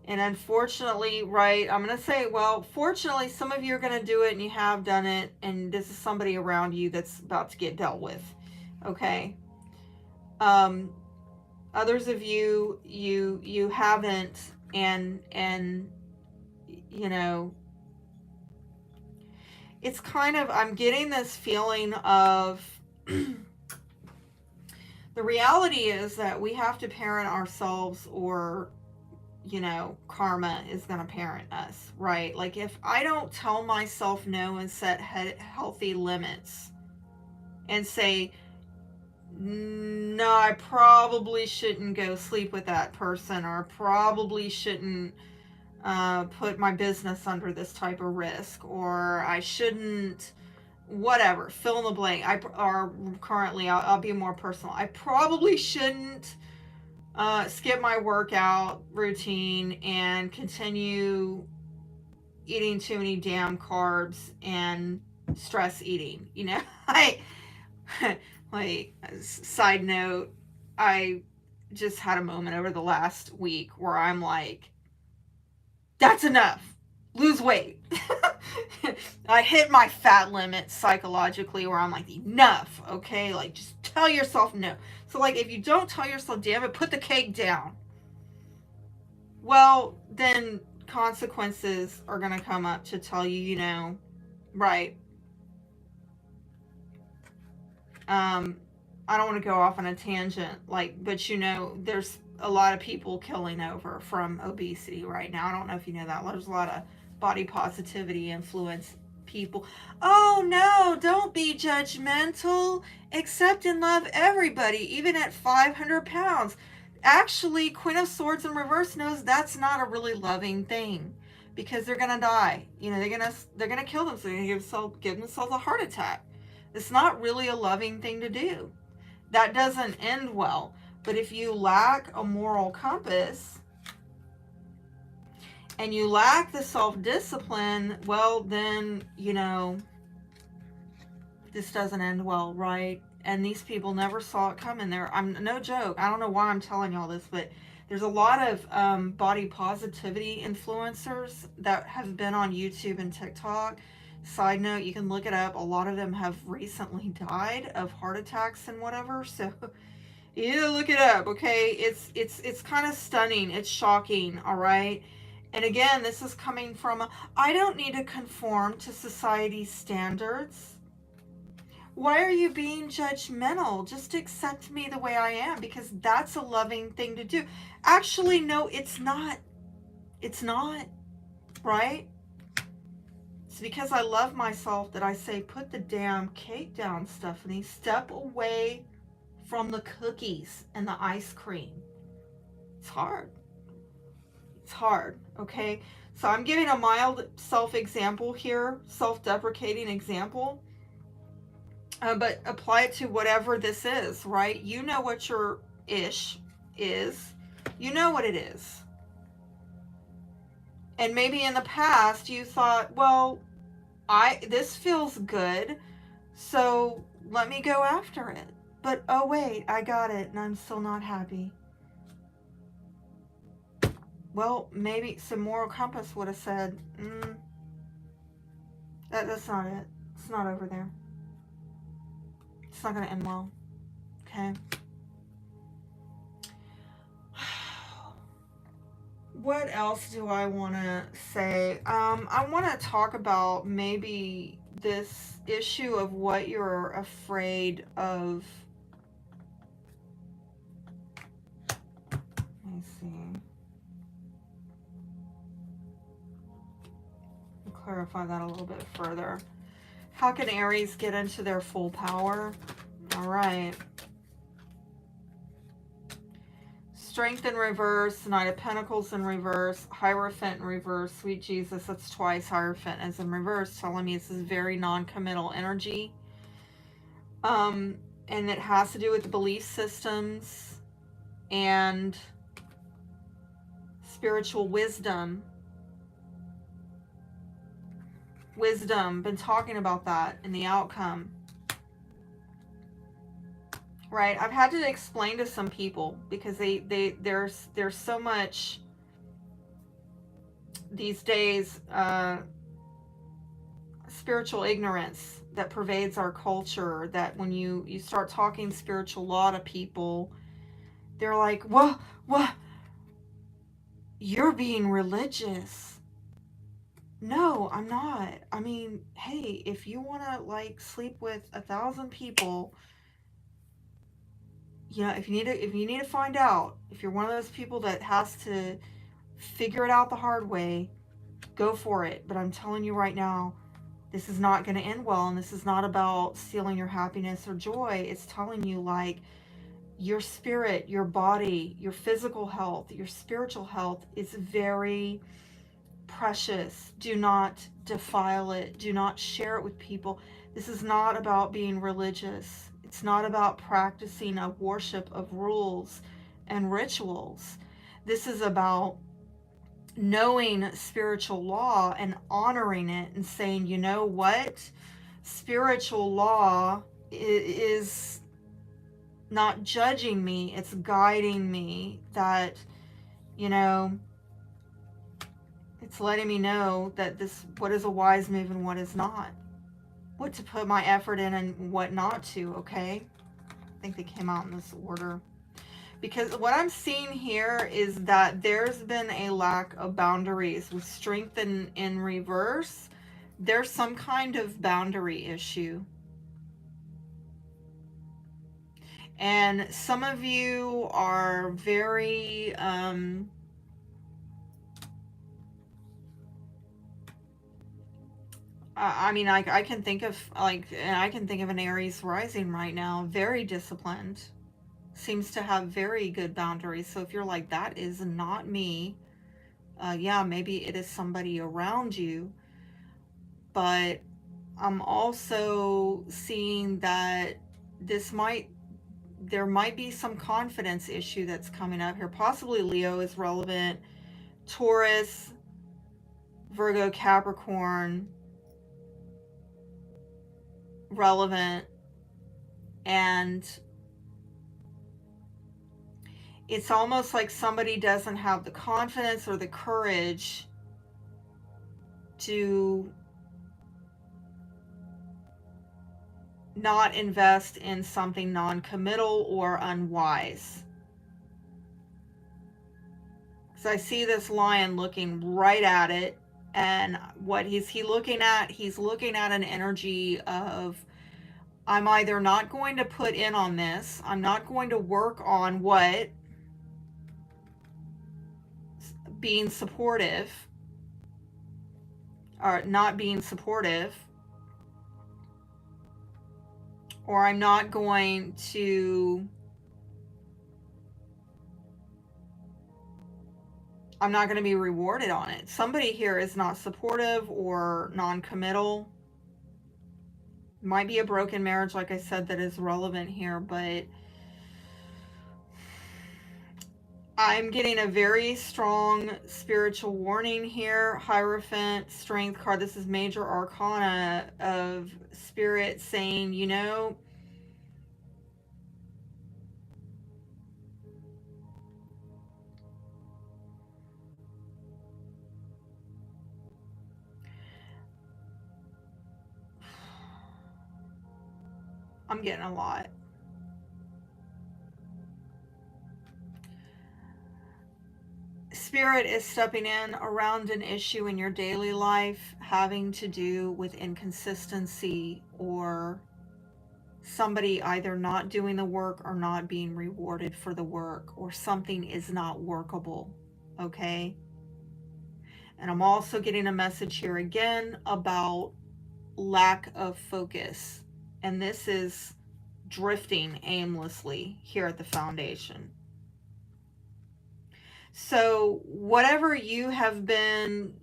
And unfortunately, right, I'm going to say, well, fortunately, some of you are going to do it and you have done it. And this is somebody around you that's about to get dealt with. Okay. Others of you, you haven't. And, you know, it's kind of, I'm getting this feeling of, the reality is that we have to parent ourselves, or you know, karma is going to parent us, right? Like if I don't tell myself no and set healthy limits and say, no, I probably shouldn't go sleep with that person, or probably shouldn't put my business under this type of risk, or I shouldn't, whatever, fill in the blank. I'll be more personal. I probably shouldn't skip my workout routine and continue eating too many damn carbs and stress eating. You know, like, side note, I just had a moment over the last week where I'm like, that's enough. Lose weight. I hit my fat limit psychologically where I'm like, enough, okay? Like, just tell yourself no. So, like, if you don't tell yourself, damn it, put the cake down. Well, then consequences are going to come up to tell you, you know, right. I don't want to go off on a tangent, like, but you know, there's a lot of people killing over from obesity right now. I don't know if you know that. There's a lot of body positivity influence people. Oh no, don't be judgmental. Accept and love everybody, even at 500 pounds. Actually, Queen of Swords in reverse knows that's not a really loving thing, because they're gonna die. You know, they're gonna kill themselves. They're gonna give themselves a heart attack. It's not really a loving thing to do. That doesn't end well. But if you lack a moral compass and you lack the self-discipline, well, then, you know, this doesn't end well, right? And these people never saw it coming. I'm no joke. I don't know why I'm telling y'all this, but there's a lot of body positivity influencers that have been on YouTube and TikTok. Side note, you can look it up. A lot of them have recently died of heart attacks and whatever. So you need to look it up, okay? It's kind of stunning. It's shocking, all right? And again, this is coming from I don't need to conform to society's standards. Why are you being judgmental? Just accept me the way I am, because that's a loving thing to do. Actually, no, it's not. It's not, right? It's because I love myself that I say, put the damn cake down, Stephanie. Step away from the cookies and the ice cream. It's hard. It's hard, okay? So I'm giving a mild self-example here, self-deprecating example. But apply it to whatever this is, right? You know what your ish is. You know what it is. And maybe in the past you thought, well, this feels good, so let me go after it. But oh wait, I got it and I'm still not happy. Well, maybe some moral compass would have said, that's not it. It's not over there. It's not going to end well. Okay. What else do I want to say? I want to talk about maybe this issue of what you're afraid of. Let me see. I'll clarify that a little bit further. How can Aries get into their full power? All right. Strength in reverse, Knight of Pentacles in reverse, Hierophant in reverse, sweet Jesus, that's twice Hierophant as in reverse, telling me this is very non-committal energy. And it has to do with the belief systems and spiritual wisdom. Been talking about that in the outcome. Right, I've had to explain to some people because there's so much these days spiritual ignorance that pervades our culture, that when you start talking spiritual law to people, they're like, what, you're being religious. No, I'm not. I mean, hey, if you want to like sleep with 1,000 people, you know, if you need to find out, if you're one of those people that has to figure it out the hard way, go for it. But I'm telling you right now, this is not going to end well, and this is not about stealing your happiness or joy. It's telling you, like, your spirit, your body, your physical health, your spiritual health is very precious. Do not defile it. Do not share it with people. This is not about being religious. It's not about practicing a worship of rules and rituals. This is about knowing spiritual law and honoring it and saying, you know what? Spiritual law is not judging me. It's guiding me, that, you know, it's letting me know that what is a wise move and what is not. What to put my effort in and what not to, okay? I think they came out in this order. Because what I'm seeing here is that there's been a lack of boundaries. With strength in reverse, there's some kind of boundary issue. And some of you are very, I mean, I can think of, like, and I can think of an Aries rising right now, very disciplined, seems to have very good boundaries. So if you're like, that is not me, yeah, maybe it is somebody around you. But I'm also seeing that there might be some confidence issue that's coming up here. Possibly Leo is relevant, Taurus, Virgo, Capricorn, relevant. And it's almost like somebody doesn't have the confidence or the courage to not invest in something non-committal or unwise. Because I see this lion looking right at it, and what he's looking at? He's looking at an energy of, I'm either not going to put in on this, I'm not going to work on what being supportive, or not being supportive, or I'm not going to be rewarded on it. Somebody here is not supportive or non-committal. Might be a broken marriage, like I said, that is relevant here, but I'm getting a very strong spiritual warning here. Hierophant, Strength card. This is major arcana of spirit saying, you know, I'm getting a lot. Spirit is stepping in around an issue in your daily life having to do with inconsistency, or somebody either not doing the work or not being rewarded for the work, or something is not workable. Okay? And I'm also getting a message here again about lack of focus. And this is drifting aimlessly here at the foundation. So whatever you have been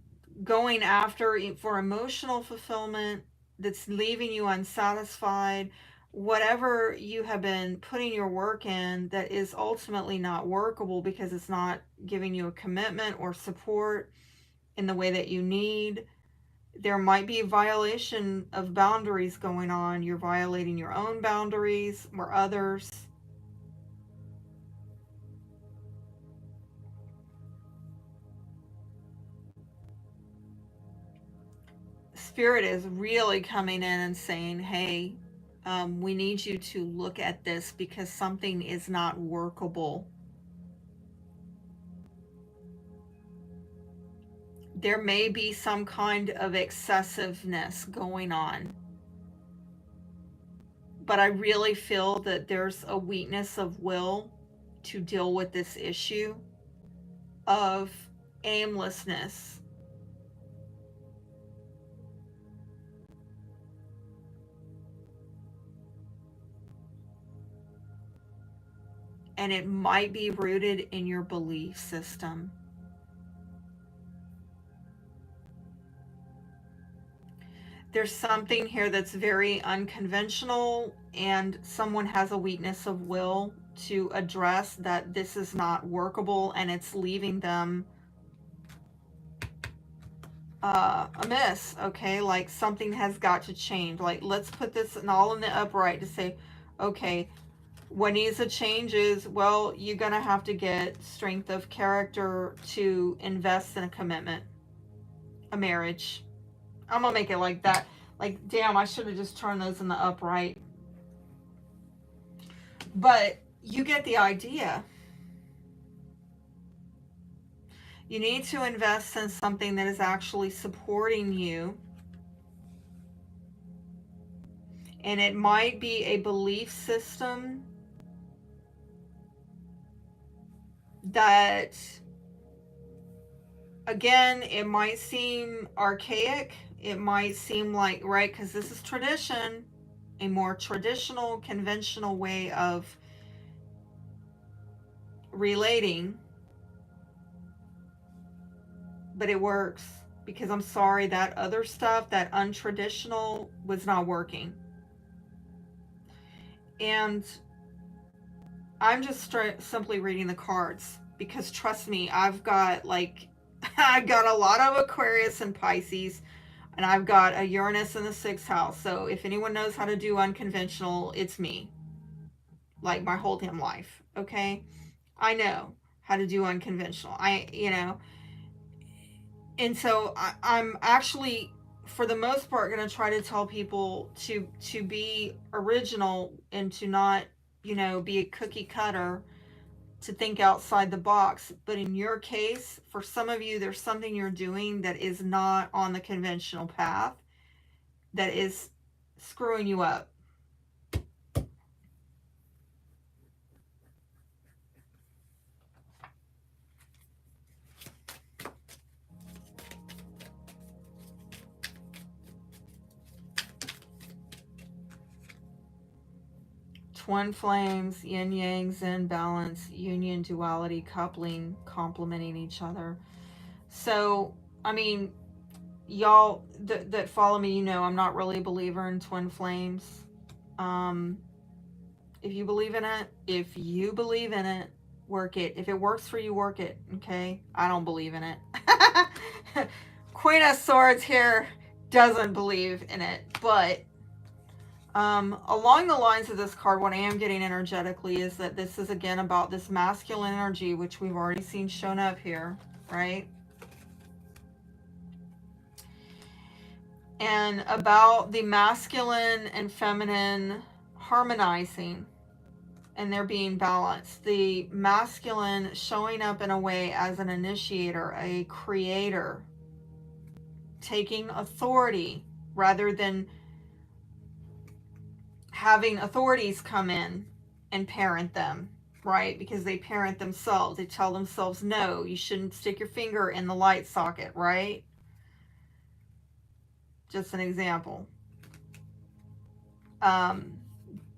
going after for emotional fulfillment that's leaving you unsatisfied, whatever you have been putting your work in that is ultimately not workable because it's not giving you a commitment or support in the way that you need, there might be a violation of boundaries going on. You're violating your own boundaries or others. Spirit is really coming in and saying, hey, we need you to look at this because something is not workable. There may be some kind of excessiveness going on. But I really feel that there's a weakness of will to deal with this issue of aimlessness. And it might be rooted in your belief system. There's something here that's very unconventional, and someone has a weakness of will to address that this is not workable, and it's leaving them amiss. Okay, like something has got to change. Like, let's put this all in the upright to say, okay, what needs to change is, well, you're gonna have to get strength of character to invest in a commitment, a marriage. I'm gonna make it like that. Like, damn, I should have just turned those in the upright. But you get the idea. You need to invest in something that is actually supporting you. And it might be a belief system that, again, it might seem archaic. It might seem like, right, because this is tradition, a more traditional, conventional way of relating, but it works, because I'm sorry, that other stuff, that untraditional, was not working. And I'm just simply reading the cards, because trust me, I've got like I've got a lot of Aquarius and Pisces, and I've got a Uranus in the 6th house. So if anyone knows how to do unconventional, it's me. Like my whole damn life, okay? I know how to do unconventional. And so I'm actually, for the most part, going to try to tell people to be original and to not, be a cookie cutter, to think outside the box. But in your case, for some of you, there's something you're doing that is not on the conventional path, that is screwing you up. Twin flames, yin yang, zen, balance, union, duality, coupling, complementing each other. So, I mean, y'all that follow me, I'm not really a believer in twin flames. If you believe in it, work it. If it works for you, work it. Okay? I don't believe in it. Queen of Swords here doesn't believe in it, but along the lines of this card, what I am getting energetically is that this is again about this masculine energy, which we've already seen shown up here, right? And about the masculine and feminine harmonizing, and they're being balanced. The masculine showing up in a way as an initiator, a creator, taking authority rather than having authorities come in and parent them, right? Because they parent themselves. They tell themselves, no, you shouldn't stick your finger in the light socket, right? Just an example.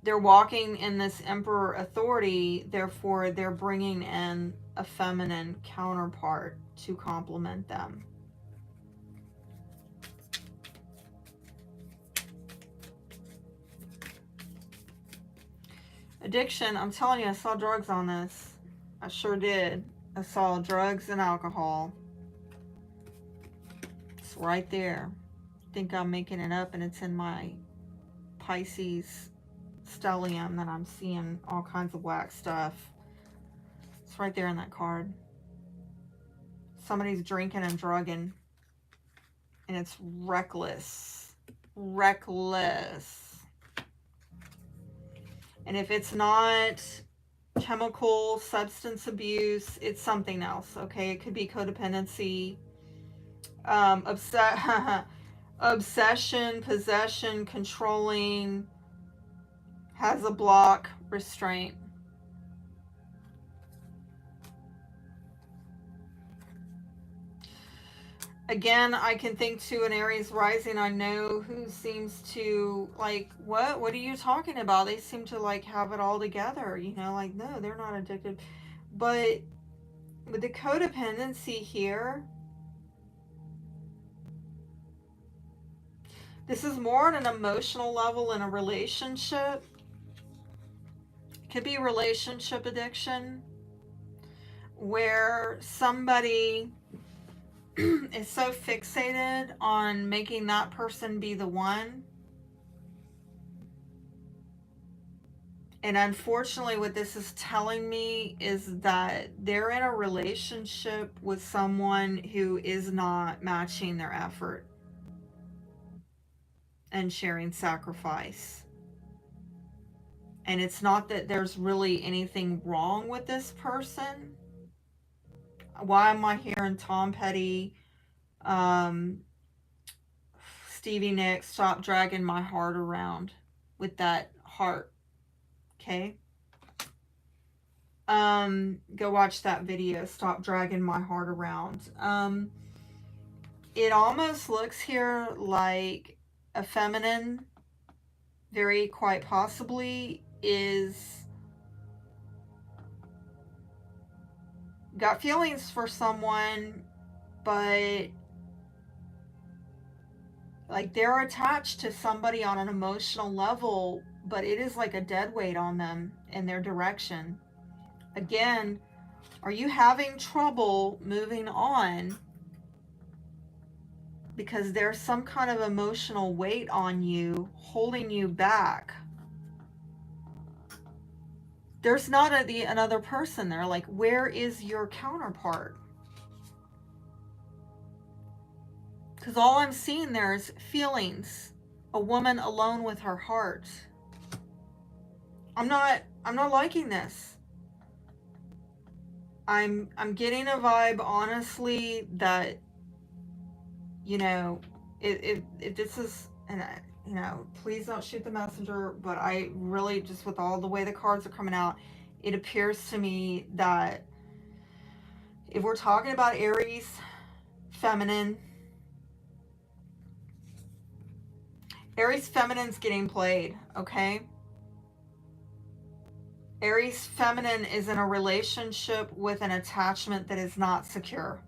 They're walking in this emperor authority, therefore they're bringing in a feminine counterpart to complement them. Addiction, I'm telling you, I saw drugs on this. I sure did. I saw drugs and alcohol. It's right there. I think I'm making it up, and it's in my Pisces stellium that I'm seeing all kinds of whack stuff. It's right there in that card. Somebody's drinking and drugging, and it's reckless. Reckless. And if it's not chemical substance abuse, it's something else, okay? It could be codependency, obsession, possession, controlling, has a block, restraint. Again, I can think to an Aries rising I know who seems to like, what are you talking about? They seem to like have it all together, like, no, they're not addicted. But with the codependency here, this is more on an emotional level in a relationship. It could be relationship addiction, where somebody is so fixated on making that person be the one. And unfortunately, what this is telling me is that they're in a relationship with someone who is not matching their effort and sharing sacrifice. And it's not that there's really anything wrong with this person. Why am I hearing Tom Petty, Stevie Nicks, stop dragging my heart around with that heart? Okay. Go watch that video, Stop Dragging My Heart Around. It almost looks here like a feminine, very quite possibly, is got feelings for someone, but like they're attached to somebody on an emotional level, but it is like a dead weight on them in their direction. Again, are you having trouble moving on because there's some kind of emotional weight on you holding you back? There's not another person there. Like, where is your counterpart? Because all I'm seeing there is feelings. A woman alone with her heart. I'm not liking this. I'm getting a vibe, honestly, that, you know, if this is, and you know, please don't shoot the messenger, but I really, just with all the way the cards are coming out, it appears to me that if we're talking about Aries, feminine, Aries feminine's getting played, okay? Aries feminine is in a relationship with an attachment that is not secure.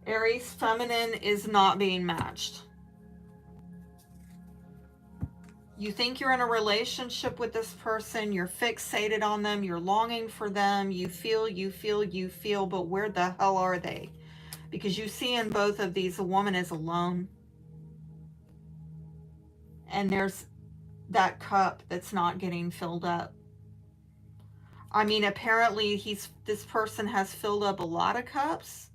Aries feminine is not being matched. You think you're in a relationship with this person, you're fixated on them, you're longing for them, you feel, but where the hell are they? Because you see in both of these, a woman is alone. And there's that cup that's not getting filled up. I mean, apparently this person has filled up a lot of cups.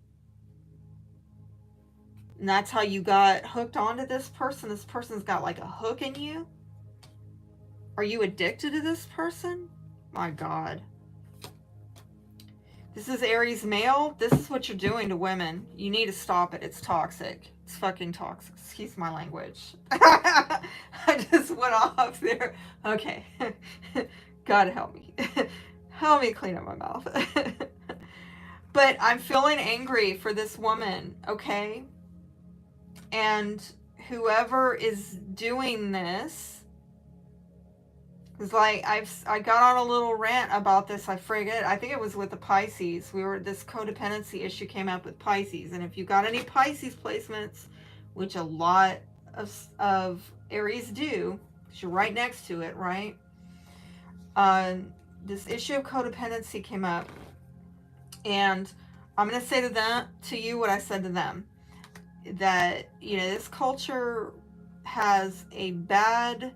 And that's how you got hooked onto this person. This person's got like a hook in you. Are you addicted to this person? My God. This is Aries male. This is what you're doing to women. You need to stop it. It's toxic. It's fucking toxic. Excuse my language. I just went off there. Okay. God help me. Help me clean up my mouth. But I'm feeling angry for this woman, okay? And whoever is doing this, it's like I got on a little rant about this. I forget. I think it was with the Pisces. This codependency issue came up with Pisces, and if you got any Pisces placements, which a lot of Aries do, because you're right next to it, right? This issue of codependency came up, and I'm gonna say to you what I said to them, that, you know, this culture has a bad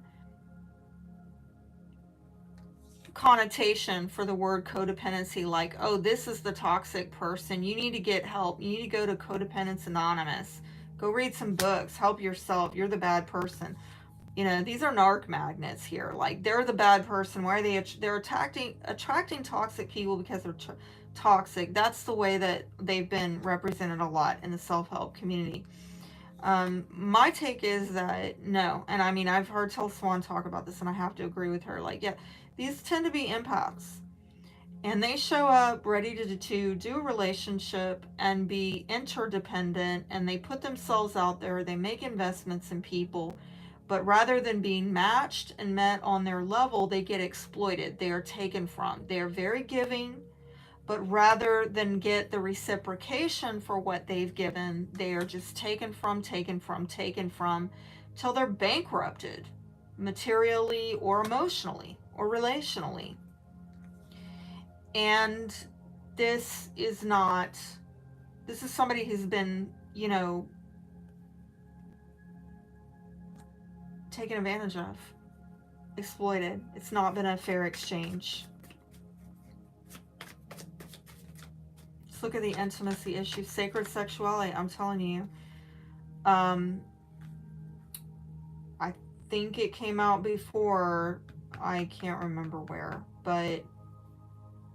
connotation for the word codependency, like, oh, this is the toxic person, you need to get help, you need to go to Codependence Anonymous, go read some books, help yourself, you're the bad person. You know, these are narc magnets here. Like, they're the bad person. Why are they're attracting toxic people because they're toxic. That's the way that they've been represented a lot in the self-help community. My take is that no, and I mean, I've heard Till Swan talk about this, and I have to agree with her. Like, yeah, these tend to be empaths, and they show up ready to do a relationship and be interdependent, and they put themselves out there, they make investments in people, but rather than being matched and met on their level, they get exploited. They are taken from. They are very giving, but rather than get the reciprocation for what they've given, they are just taken from, till they're bankrupted, materially or emotionally or relationally. And this is somebody who's been, you know, taken advantage of, exploited. It's not been a fair exchange. Let's look at the intimacy issue. Sacred sexuality, I'm telling you. I think it came out before, I can't remember where, but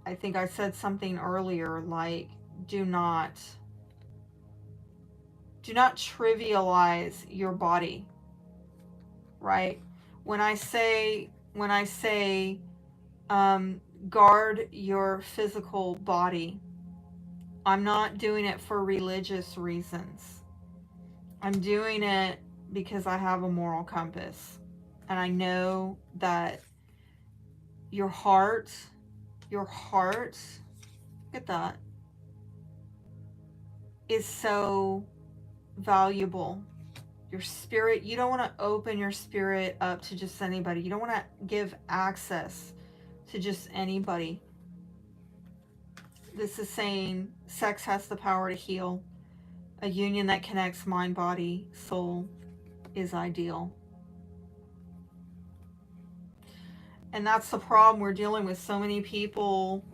I think I said something earlier, like, do not trivialize your body. right? When I say guard your physical body, I'm not doing it for religious reasons. I'm doing it because I have a moral compass. And I know that your heart, look at that, is so valuable. Your spirit, you don't want to open your spirit up to just anybody. You don't want to give access to just anybody. This is saying sex has the power to heal. A union that connects mind, body, soul is ideal. And that's the problem we're dealing with. So many people,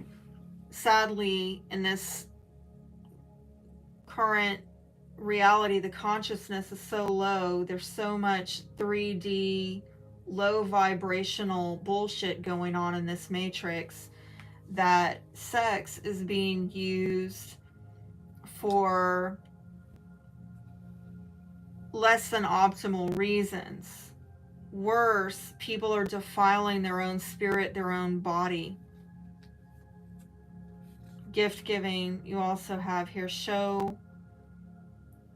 sadly, in this current reality, the consciousness is so low. There's so much 3D, low vibrational bullshit going on in this matrix that sex is being used for less than optimal reasons. Worse, people are defiling their own spirit, their own body. Gift giving, you also have here, show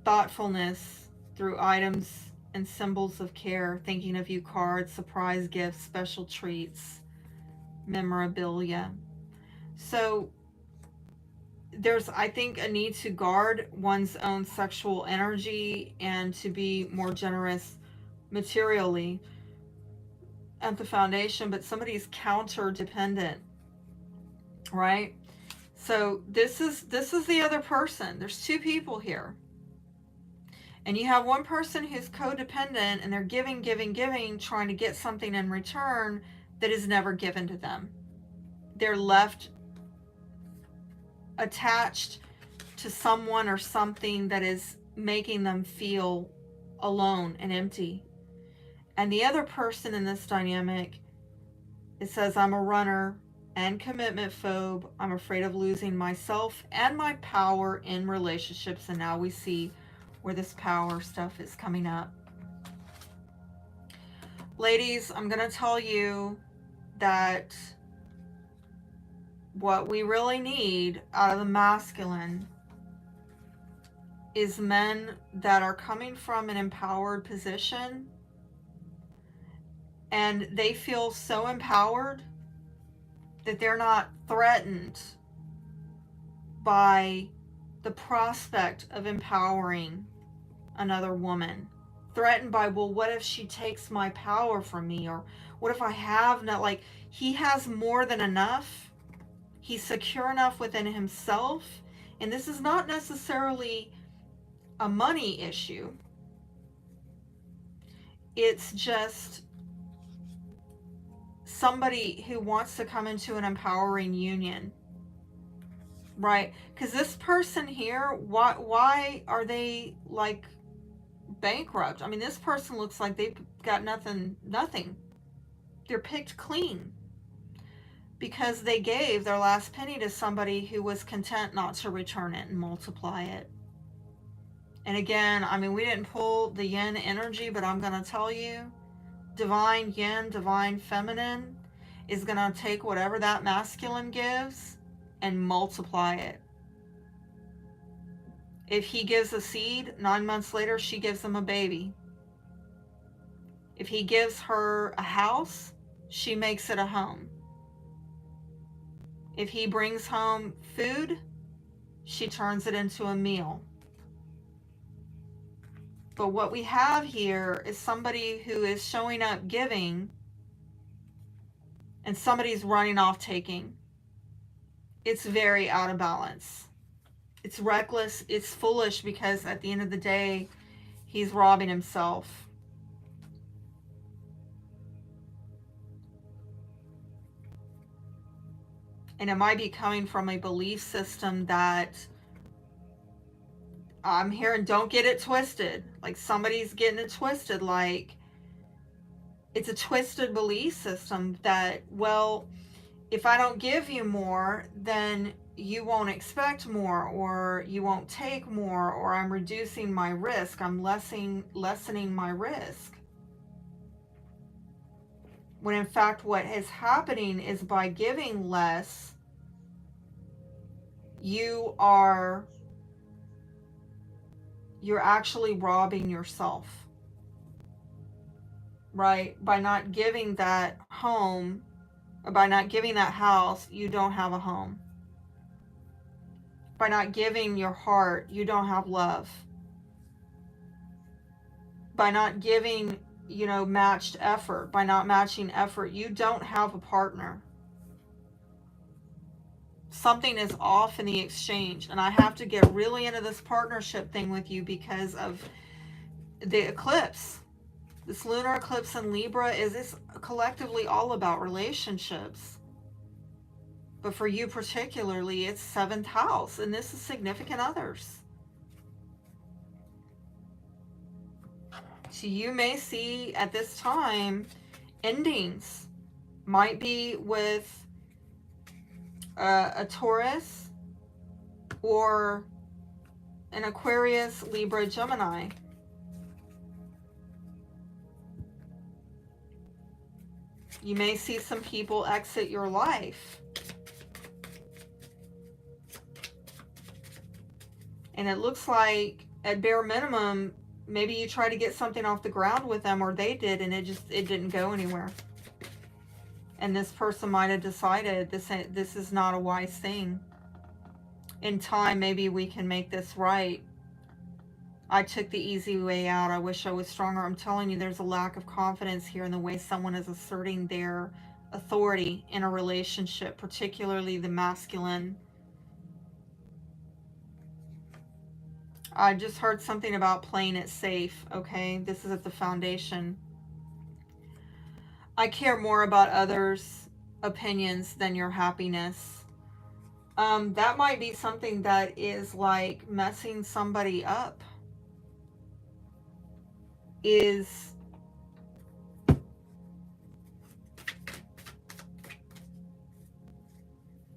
thoughtfulness through items and symbols of care, thinking of you cards, surprise gifts, special treats, memorabilia. So there's, I think, a need to guard one's own sexual energy and to be more generous materially at the foundation, but somebody's counter dependent, right? So this is the other person. There's two people here. And you have one person who's codependent and they're giving, trying to get something in return that is never given to them. They're left attached to someone or something that is making them feel alone and empty. And the other person in this dynamic, it says, I'm a runner and commitment phobe. I'm afraid of losing myself and my power in relationships. And now we see where this power stuff is coming up. Ladies, I'm going to tell you that what we really need out of the masculine is men that are coming from an empowered position and they feel so empowered that they're not threatened by the prospect of empowering another woman. Threatened by, well, what if she takes my power from me? Or what if I have not, like, he has more than enough. He's secure enough within himself. And this is not necessarily a money issue. It's just somebody who wants to come into an empowering union, right? Because this person here, why are they like bankrupt? I mean, this person looks like they've got nothing. They're picked clean because they gave their last penny to somebody who was content not to return it and multiply it. And again, I mean, we didn't pull the yin energy, but I'm going to tell you, divine yin, divine feminine is going to take whatever that masculine gives and multiply it. If he gives a seed, 9 months later, she gives him a baby. If he gives her a house, she makes it a home. If he brings home food, she turns it into a meal. But what we have here is somebody who is showing up giving and somebody's running off taking. It's very out of balance. It's reckless. It's foolish because at the end of the day, he's robbing himself. And it might be coming from a belief system that I'm hearing, don't get it twisted. Like somebody's getting it twisted. Like it's a twisted belief system that, well, if I don't give you more, then you won't expect more, or you won't take more, or I'm reducing my risk. I'm lessening my risk. When in fact what is happening is by giving less, you're actually robbing yourself, right? By not giving that home, or by not giving that house, you don't have a home. By not giving your heart, you don't have love. By not giving, matched effort, by not matching effort, you don't have a partner. Something is off in the exchange, and I have to get really into this partnership thing with you because of the eclipse. This lunar eclipse in Libra is collectively all about relationships. But for you particularly, it's 7th house, and this is significant others. So you may see at this time endings. Might be with a Taurus or an Aquarius, Libra, Gemini. You may see some people exit your life. And it looks like, at bare minimum, maybe you try to get something off the ground with them, or they did, and it didn't go anywhere. And this person might have decided this is not a wise thing. In time, maybe we can make this right. I took the easy way out. I wish I was stronger. I'm telling you, there's a lack of confidence here in the way someone is asserting their authority in a relationship, particularly the masculine. I just heard something about playing it safe, okay? This is at the foundation. I care more about others' opinions than your happiness. That might be something that is like messing somebody up.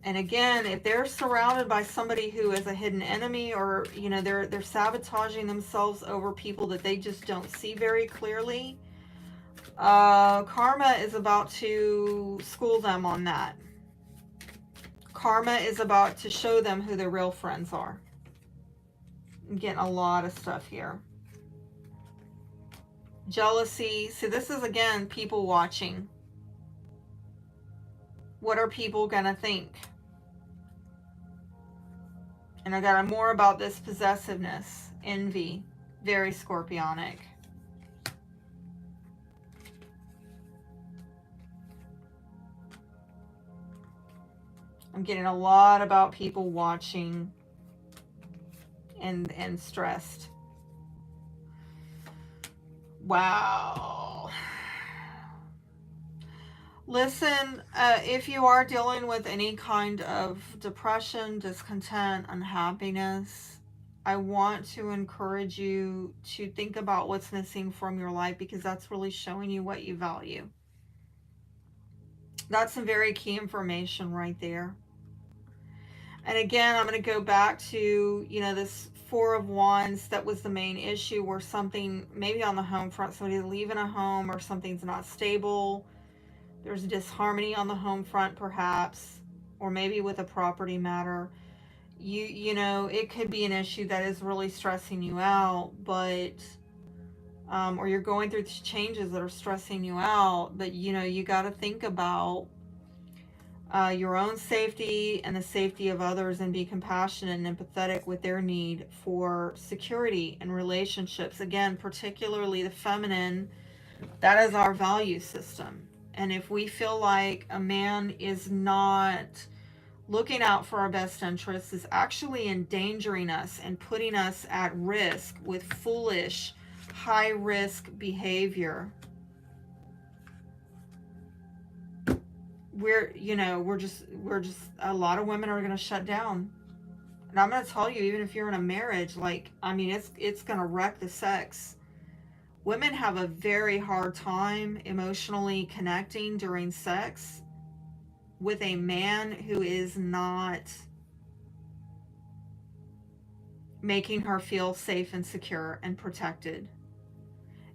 And again, if they're surrounded by somebody who is a hidden enemy, or they're sabotaging themselves over people that they just don't see very clearly, karma is about to school them on that. Karma is about to show them who their real friends are. I'm getting a lot of stuff here. Jealousy. See, this is, again, people watching. What are people gonna think? And I got more about this possessiveness. Envy. Very scorpionic. I'm getting a lot about people watching and stressed. Wow. Listen, if you are dealing with any kind of depression, discontent, unhappiness, I want to encourage you to think about what's missing from your life, because that's really showing you what you value. That's some very key information right there. And again, I'm going to go back to, this 4 of Wands. That was the main issue, where something, maybe on the home front, somebody's leaving a home, or something's not stable. There's disharmony on the home front, perhaps, or maybe with a property matter. It could be an issue that is really stressing you out, but, or you're going through changes that are stressing you out, but, you got to think about your own safety and the safety of others, and be compassionate and empathetic with their need for security and relationships. Again, particularly the feminine, that is our value system. And if we feel like a man is not looking out for our best interests, is actually endangering us and putting us at risk with foolish, high-risk behavior, we're just a lot of women are going to shut down. And I'm going to tell you, even if you're in a marriage, it's going to wreck the sex. Women have a very hard time emotionally connecting during sex with a man who is not making her feel safe and secure and protected.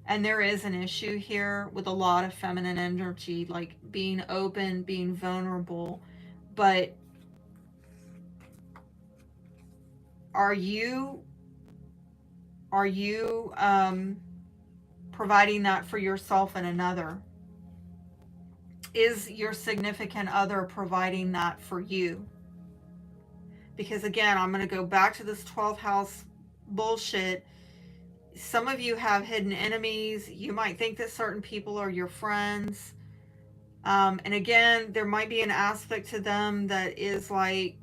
And there is an issue here with a lot of feminine energy, like being open, being vulnerable. But are you providing that for yourself and another? Is your significant other providing that for you? Because again, I'm going to go back to this 12th house bullshit. Some of you have hidden enemies. You might think that certain people are your friends. And again, there might be an aspect to them that is like,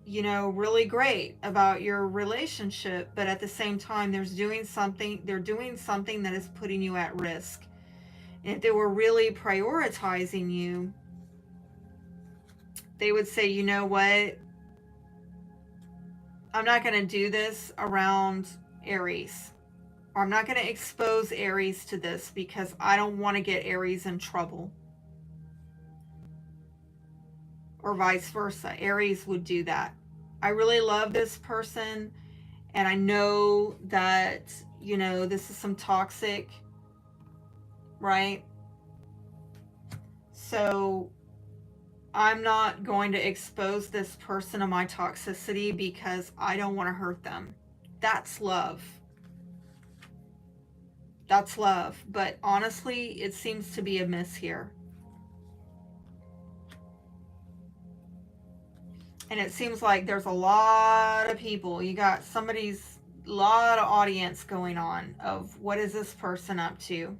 you know, really great about your relationship, but at the same time, they're doing something that is putting you at risk. And if they were really prioritizing you, they would say, you know what? I'm not going to do this around Aries. Or I'm not going to expose Aries to this because I don't want to get Aries in trouble. Or vice versa. Aries would do that. I really love this person, and I know that, you know, this is some toxic, right? So I'm not going to expose this person to my toxicity because I don't want to hurt them. That's love. That's love. But honestly, it seems to be a miss here. And it seems like there's a lot of people. You got lot of audience going on of what is this person up to?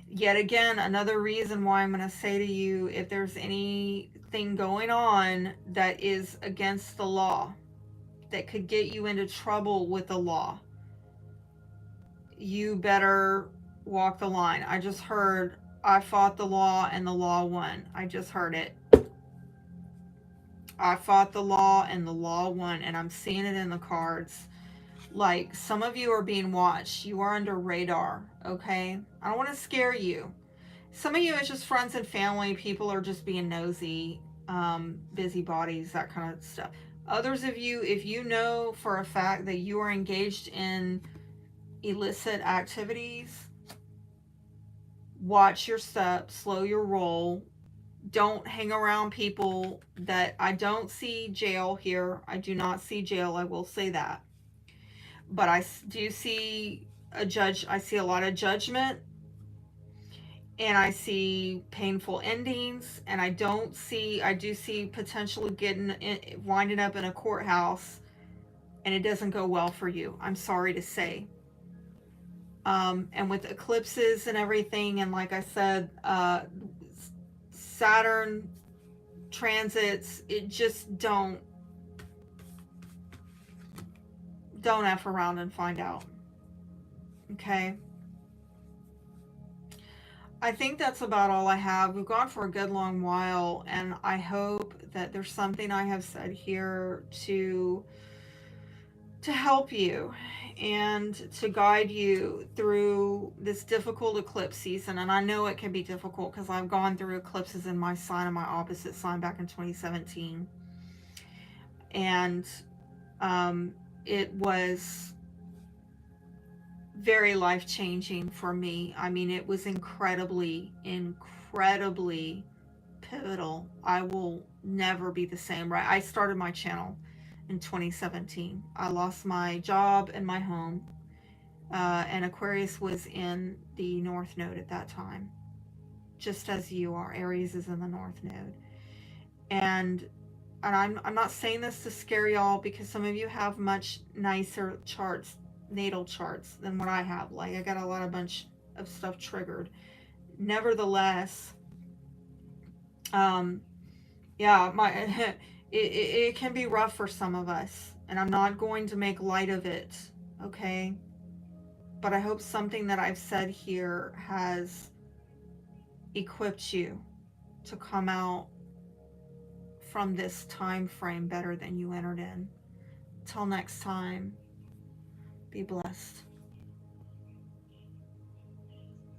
Yet again, another reason why I'm going to say to you, if there's anything going on that is against the law, that could get you into trouble with the law, you better walk the line. I just heard, I fought the law and the law won. I just heard it. I fought the law and the law won, and I'm seeing it in the cards. Like, some of you are being watched. You are under radar, okay? I don't want to scare you. Some of you, it's just friends and family. People are just being nosy, busybodies, that kind of stuff. Others of you, if you know for a fact that you are engaged in illicit activities, watch your steps, slow your roll. Don't hang around people that, I don't see jail here. I do not see jail. I will say that. But I do see I see a lot of judgment, and I see painful endings, and I do see potentially winding up in a courthouse, and it doesn't go well for you. I'm sorry to say. And with eclipses and everything, and like I said, Saturn transits, it just don't F around and find out. Okay. I think that's about all I have. We've gone for a good long while, and I hope that there's something I have said here to help you and to guide you through this difficult eclipse season. And I know it can be difficult because I've gone through eclipses in my sign and my opposite sign back in 2017. And it was very life-changing for me. I mean, it was incredibly pivotal. I will never be the same, right? I started my channel in 2017. I lost my job and my home, and Aquarius was in the North Node at that time, just as you are. Aries is in the North Node. And I'm not saying this to scare y'all, because some of you have much nicer charts, natal charts, than what I have. Like, I got a bunch of stuff triggered. Nevertheless, yeah, it can be rough for some of us, and I'm not going to make light of it, okay? But I hope something that I've said here has equipped you to come out from this time frame better than you entered in. Till next time, be blessed.